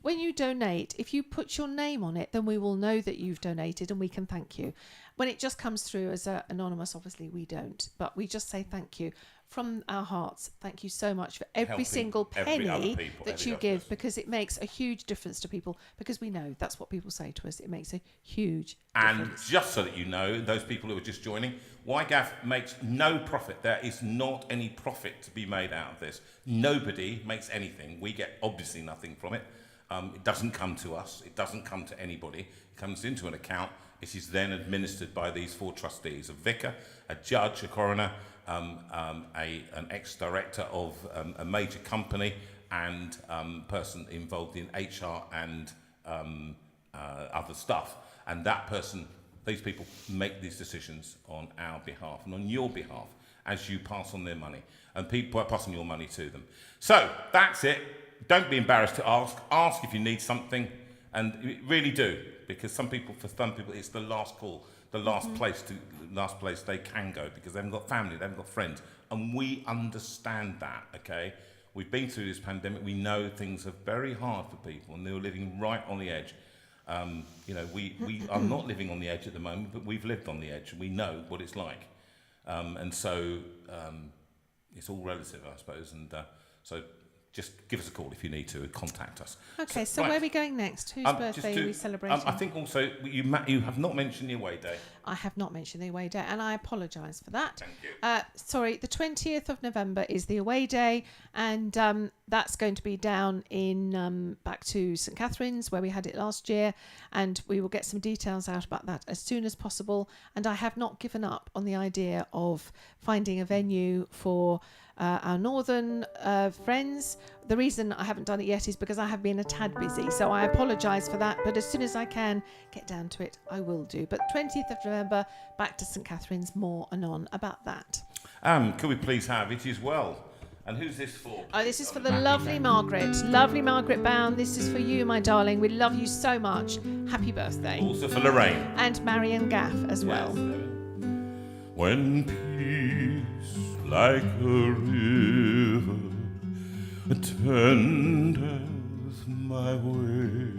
when you donate, if you put your name on it, then we will know that you've donated and we can thank you. When it just comes through as anonymous, obviously we don't, but we just say thank you from our hearts, thank you so much for every Helping single every other penny people, that every you other give, person. because it makes a huge difference to people, because we know that's what people say to us. It makes a huge And difference. just so that you know, those people who are just joining, YGAF makes no profit. There is not any profit to be made out of this. Nobody makes anything. We get obviously nothing from it. It doesn't come to us. It doesn't come to anybody. It comes into an account. It is then administered by these 4 trustees: a vicar, a judge, a coroner, an ex-director of a major company, and person involved in HR and other stuff. And that person, these people make these decisions on our behalf and on your behalf as you pass on their money, and people pass on your money to them. So that's it. Don't be embarrassed to ask. Ask if you need something, and really do, because for some people, it's the last call, the last place they can go, because they haven't got family, they haven't got friends, and we understand that. Okay, we've been through this pandemic. We know things are very hard for people, and they're living right on the edge. We are not living on the edge at the moment, but we've lived on the edge, and we know what it's like. And so it's all relative, I suppose. And so just give us a call if you need to, contact us. Okay, so right. where are we going next? Whose birthday are we celebrating? I think also you have not mentioned the away day. I have not mentioned the away day, and I apologise for that. Thank you. Sorry, the 20th of November is the away day, and that's going to be down in back to St Catherine's, where we had it last year, and we will get some details out about that as soon as possible. And I have not given up on the idea of finding a venue for our northern friends. The reason I haven't done it yet is because I have been a tad busy, so I apologise for that, but as soon as I can get down to it, I will do. But 20th of November, back to St Catherine's, more anon about that. Could we please have It Is Well? And who's this for? Oh, this is for the lovely Margaret Bound. This is for you, my darling. We love you so much. Happy birthday. Also for Lorraine. And Marion Gaff as well. When peace like a river attendeth my way,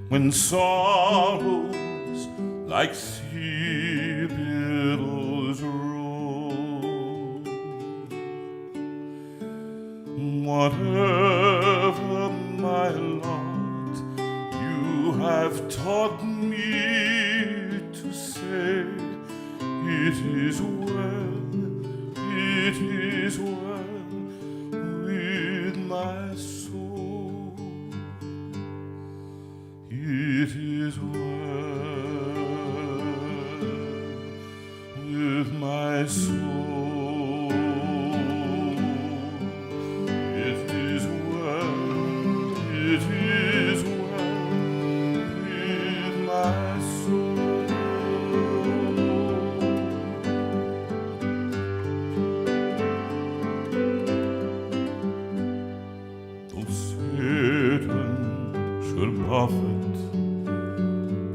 when sorrows like sea billows roll, whatever my lot, you have taught me to say, it is well, it is well with my soul. It is well with my soul. It is well, it is well with my soul. Buffet,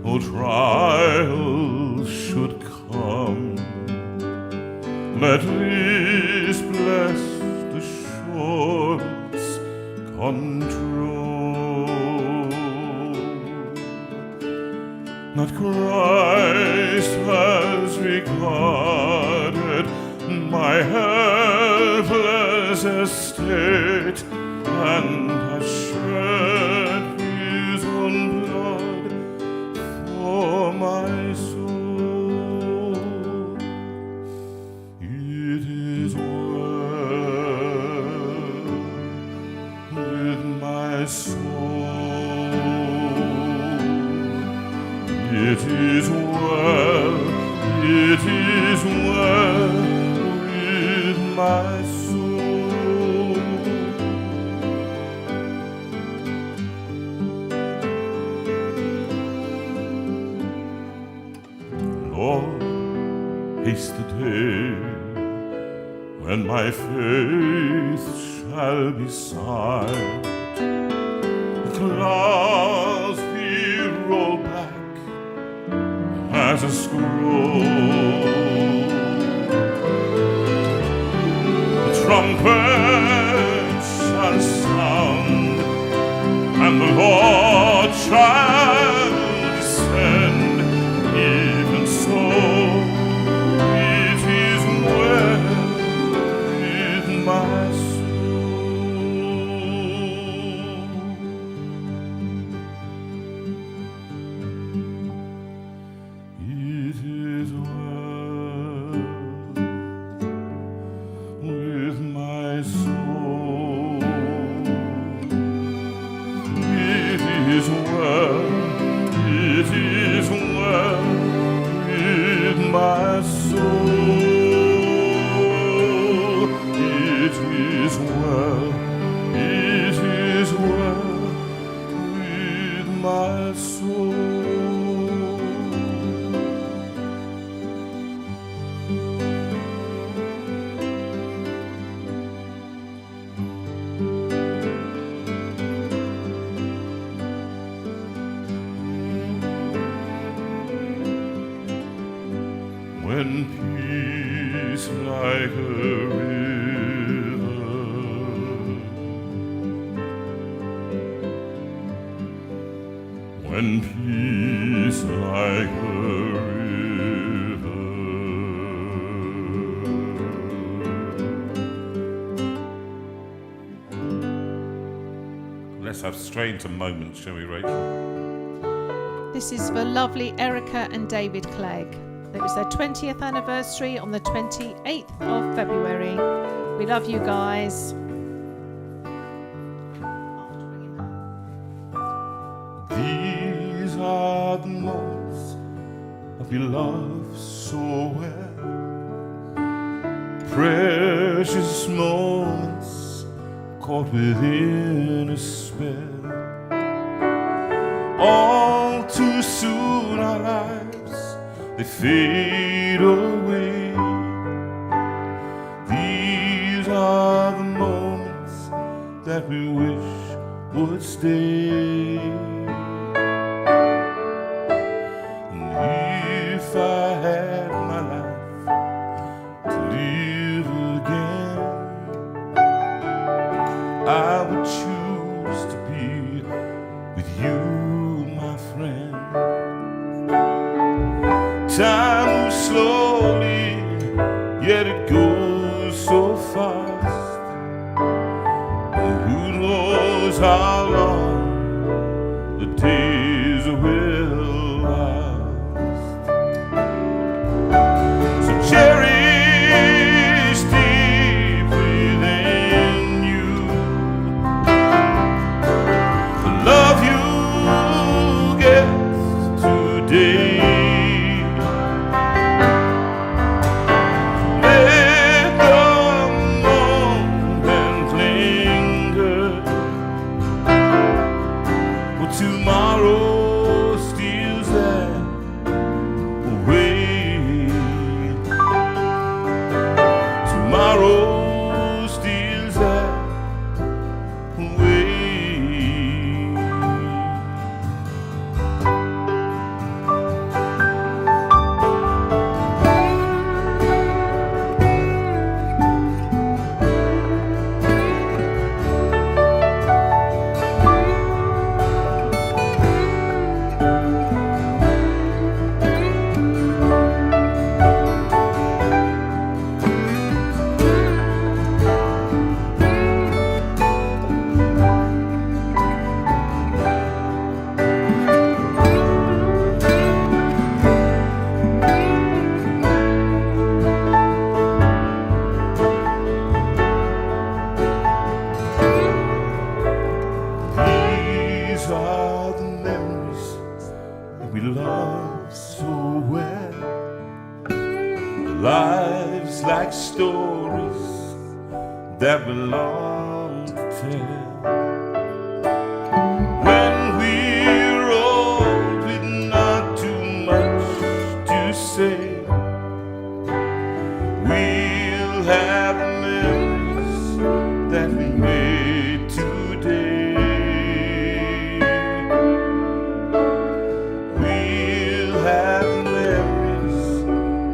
or trials should come, let this blessed assurance control, that Christ has regarded my helpless estate, and has shed his own blood for my soul. It is well with my soul. It is well, it is well with my soul. Lord, haste the day when my faith shall be sight. The clouds be rolled back as a scroll. The trumpet shall sound, and the Lord shall descend. Even so, it is well my soul. When peace like a river, when peace like a river, let's have strange moments, shall we, Rachel? This is for lovely Erica and David Clegg. It was their 20th anniversary on the 28th of February. We love you guys. These are the moments of your love so well, precious moments caught within a spell. All too soon our lives, they fade away. These are the moments that we wish would stay. And if I had my life to live again, I would choose to be with you, my friend. Time moves slowly, yet it goes so fast. And who knows how long the days will last. So cherish deep within you the love you get today. Tomorrow steals that away. Tomorrow steals that away. These are the memories that we love so well. Lives like stories that we long to tell. When we're old with not too much to say, we'll have memories that we made today. We'll have memories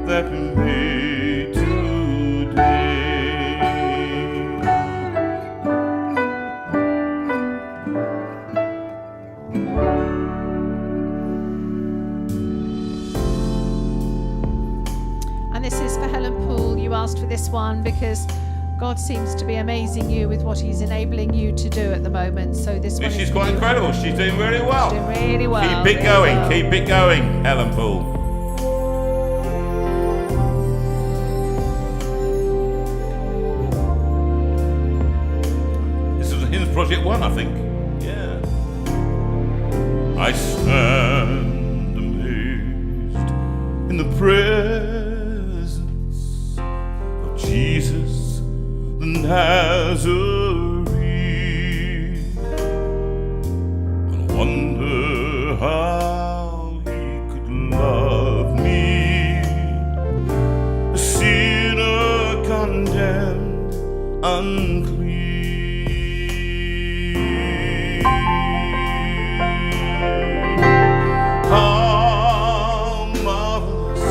that we made today. And this is for Helen Poole. You asked for this one because God seems to be amazing you with what He's enabling you to do at the moment. So this one She's is quite incredible. She's doing really well. doing really well. Keep it really going. well. Keep it going, Helen Poole. This was Hymns Project 1, I think. Yeah. I stand amazed in the presence of Jesus the Nazarene, and wonder how he could love me, a sinner condemned unclean. How marvelous,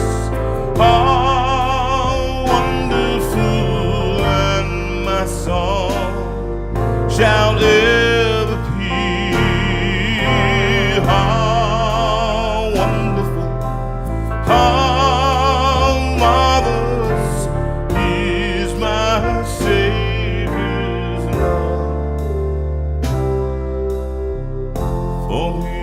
how wonderful, and my song shall ever be. How wonderful, how marvelous is my Savior's love for me.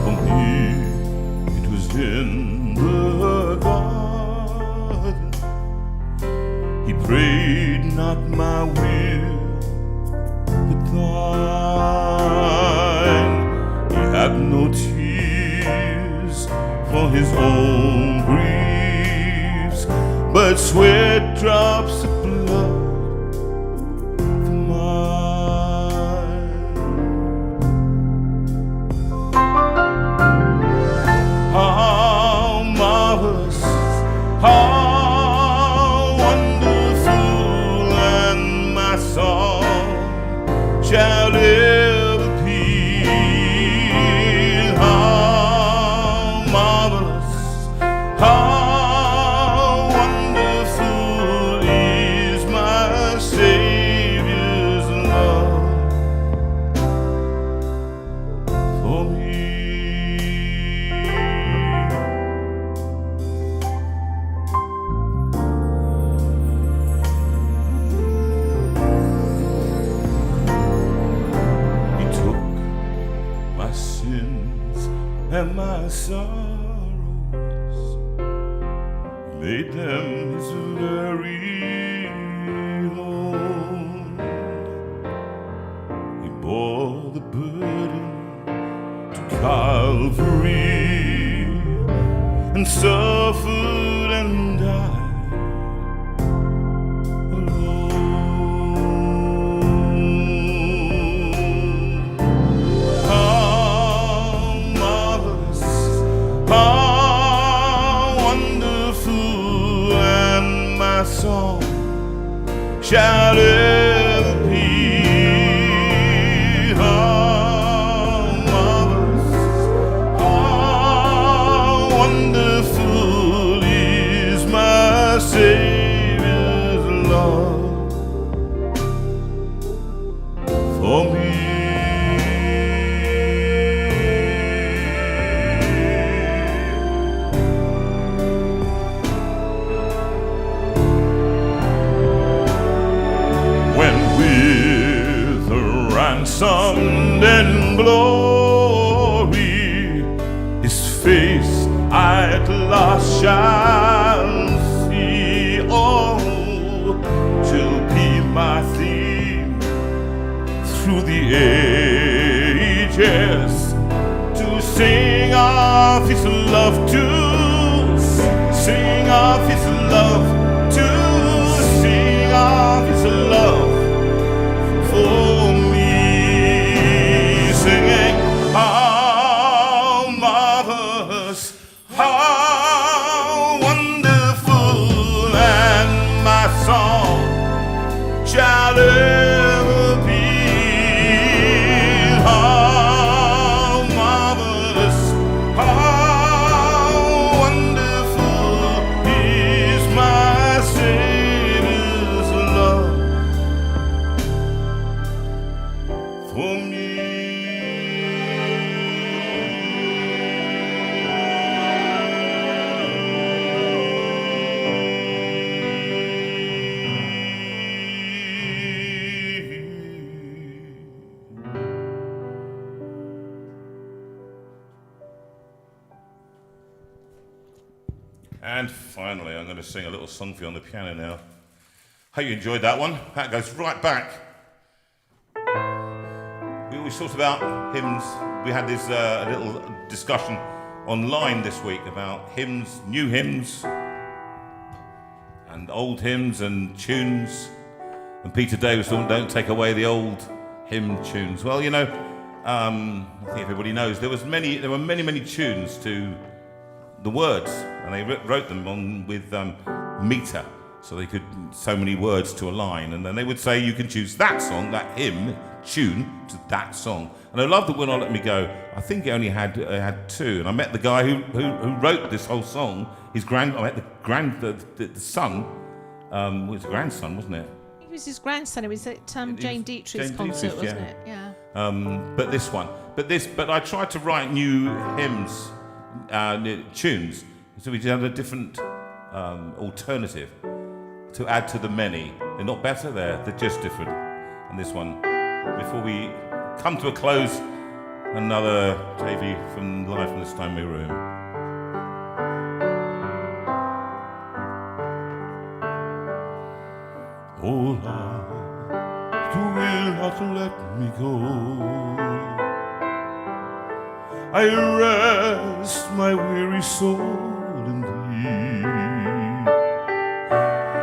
For me, it was in the garden. He prayed, not my will, but thine. He had no tears for his own griefs, but sweat drops of blood for mine. How marvelous, how wonderful, and my song shall ever be. How marvelous, how wonderful is my Savior's love for me. He took my sins and my sorrows, made them his very own. He bore the burden to Calvary and suffered and died alone. How marvelous, how wonderful, and my song shall ever be. How marvelous, how wonderful is my Savior's love for me. When with a ransomed in glory, his face I at last shall see. Oh, she'll be my theme through the ages, to sing of his love, to sing of his love, to sing of his love for me, singing how marvelous, how wonderful, and my song shall ever be. How marvelous, how wonderful is my Savior's love for me. And finally, I'm going to sing a little song for you on the piano now. Hope you enjoyed that one. That goes right back. We always talked about hymns. We had this little discussion online this week about hymns, new hymns, and old hymns and tunes. And Peter Davis thought, don't take away the old hymn tunes. Well, you know, I think everybody knows there were many tunes to the words, and they wrote them on with meter, so they could so many words to a line, and then they would say you can choose that song, that hymn tune to that song. And I love that Will Not Let Me Go. I think it only had two, and I met the guy who wrote this whole song. I met the son. It was a grandson, wasn't it? It was his grandson. It was at Jane Dietrich's concert, wasn't it? Yeah. But this one, but I tried to write new hymns, tunes, so we had a different alternative to add to the many. They're not better, they're just different. And this one, before we come to a close, another TV from live from the Steinway room. Oh Lord, you will not let me go. I rest my weary soul in Thee.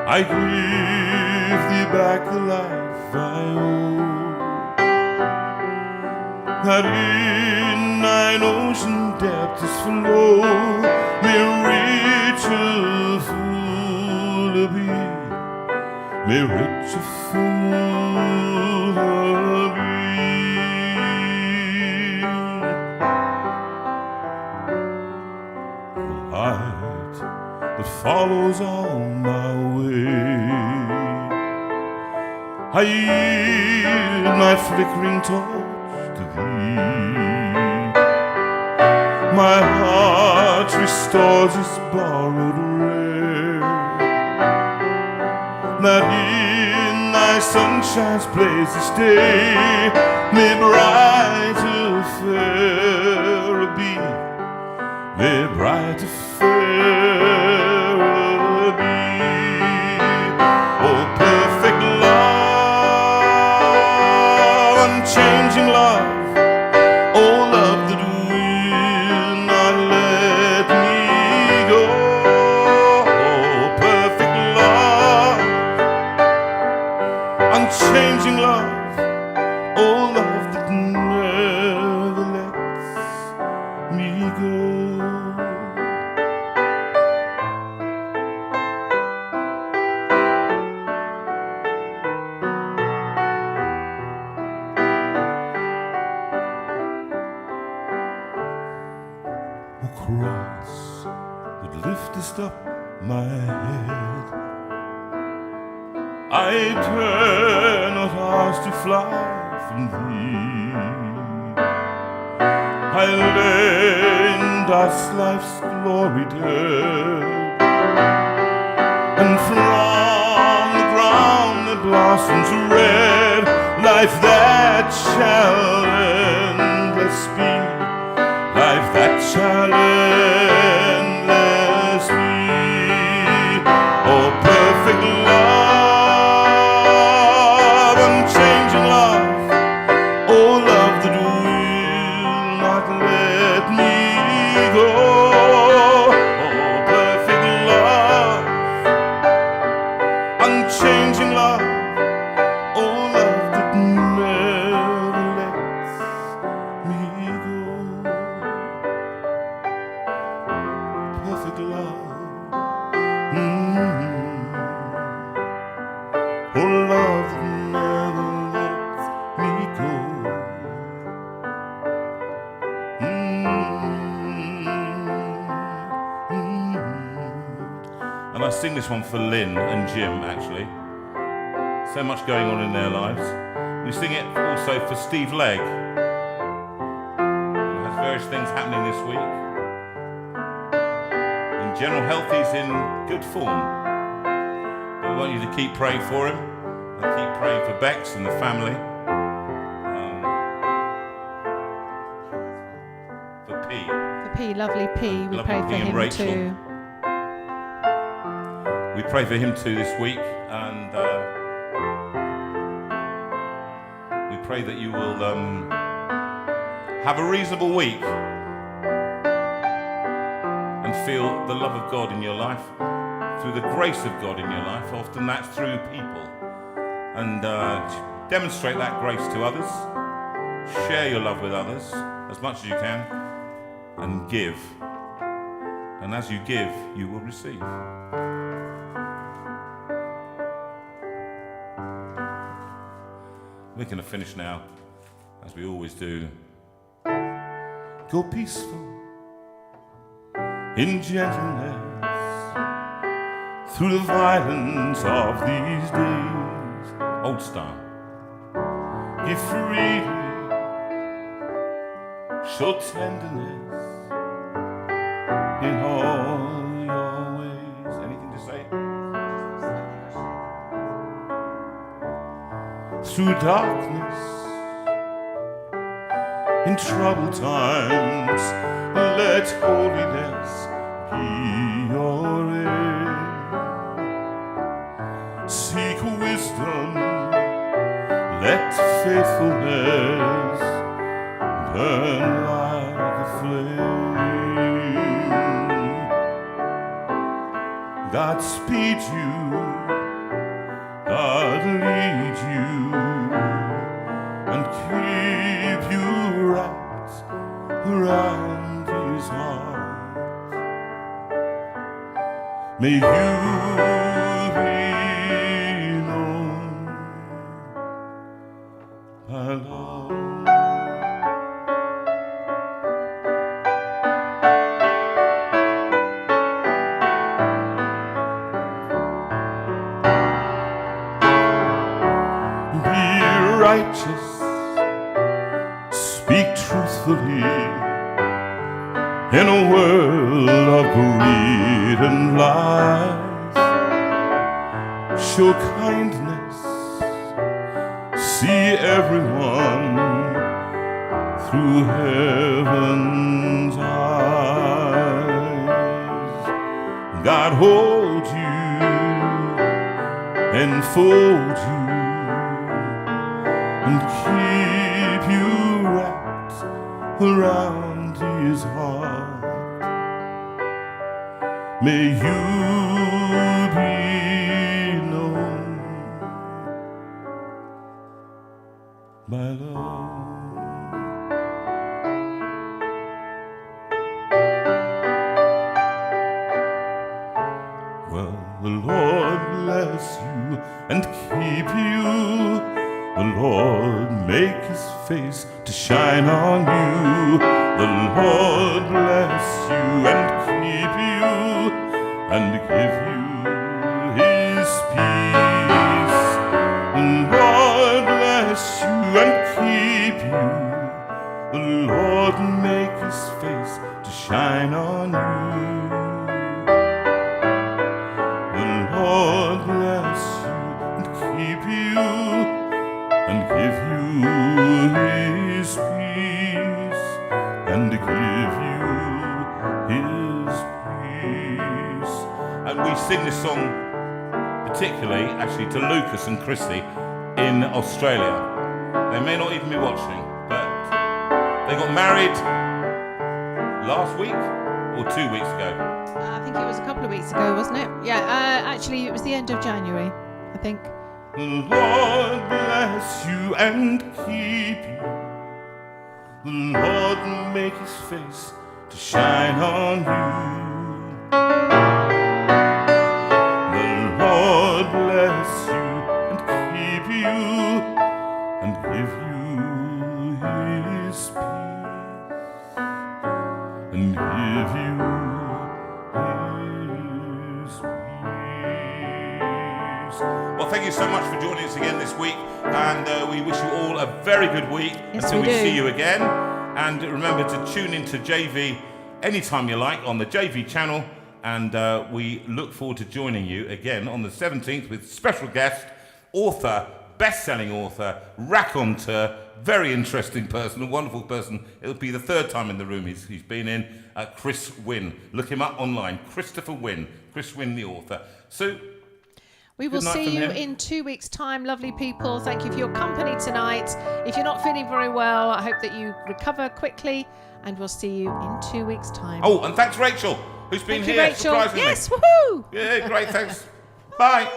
I give Thee back the life I owe, that in Thine ocean depths flow, may richer full be. May rich a fool be. The light that follows on my way, I yield my flickering torch to Thee. My heart restores its borrowed ray, that in Thy sunshine's place this day may brighter, fairer be, may brighter, fairer be. Oh, perfect love, unchanging love, oh, love that will not let me go. Oh, perfect love, unchanging love, oh, love that never lets me go. O cross that liftest up my head, I dare not ask to fly from Thee. I lay in dust life's glory dead, and from the ground that blossoms red, life that shall endless be, life that shall endless be. Oh, perfect love, unchanging love, oh, love that will not let me go. Oh, perfect love, unchanging love, oh, love that never lets me go. Perfect love, oh, love that never lets me go. And I sing this one for Lynn and Jim, actually. So much going on in their lives. We sing it also for Steve Legg, who has various things happening this week. In general health, he's in good form. But we want you to keep praying for him, and keep praying for Bex and the family. For P. For P, lovely P. We Lovely pray for P and him Rachel. too. We pray for him too this week, and we pray that you will have a reasonable week. feel the love of God in your life, through the grace of God in your life. Often that's through people. And demonstrate that grace to others. Share your love with others as much as you can. And give. And as you give, you will receive. We're going to finish now, as we always do. Go peaceful in gentleness through the violence of these days. Old style. Give freely, show tenderness in all your ways. Anything to say? Through darkness, in troubled times, let holiness be your aim. Seek wisdom, let faithfulness burn like a flame. God speed you, God lead you, and keep you wrapped around his heart. May you be known by love. Righteous, speak truthfully in a world of greed and lies. Show kindness, see everyone through heaven's eyes. God hold you, enfold you, and keep you wrapped around his heart. May you be known by love. Well, the Lord bless you and keep you. The Lord make his face to shine on you. The Lord bless you and keep you and give you his peace. The Lord bless you and keep you. The Lord make his face to shine on you. The Lord bless you and keep you and give you his peace, and give you his peace. And we sing this song particularly, actually, to Lucas and Christy in Australia. They may not even be watching, but they got married last week or 2 weeks ago. I think it was a couple of weeks ago, wasn't it? Yeah, actually, it was the end of January, I think. The Lord bless you and keep you. The Lord make his face to shine on you. The Lord bless you and keep you and give you his peace and give you his peace. Well, thank you so much for joining us again this week, and we wish you all a very good week until we see you again. And remember to tune into JV anytime you like on the JV channel, and we look forward to joining you again on the 17th with special guest, author, best-selling author, raconteur, very interesting person, a wonderful person. It'll be the third time in the room he's been in, Chris Wynn. Look him up online, Christopher Wynn, Chris Wynn the author. So we will see you in 2 weeks' time, lovely people. Thank you for your company tonight. If you're not feeling very well, I hope that you recover quickly, and we'll see you in 2 weeks' time. Oh, and thanks, Rachel. who's been Thank you, here, Rachel. surprisingly. Yes, woohoo! Yeah, great, thanks. Bye.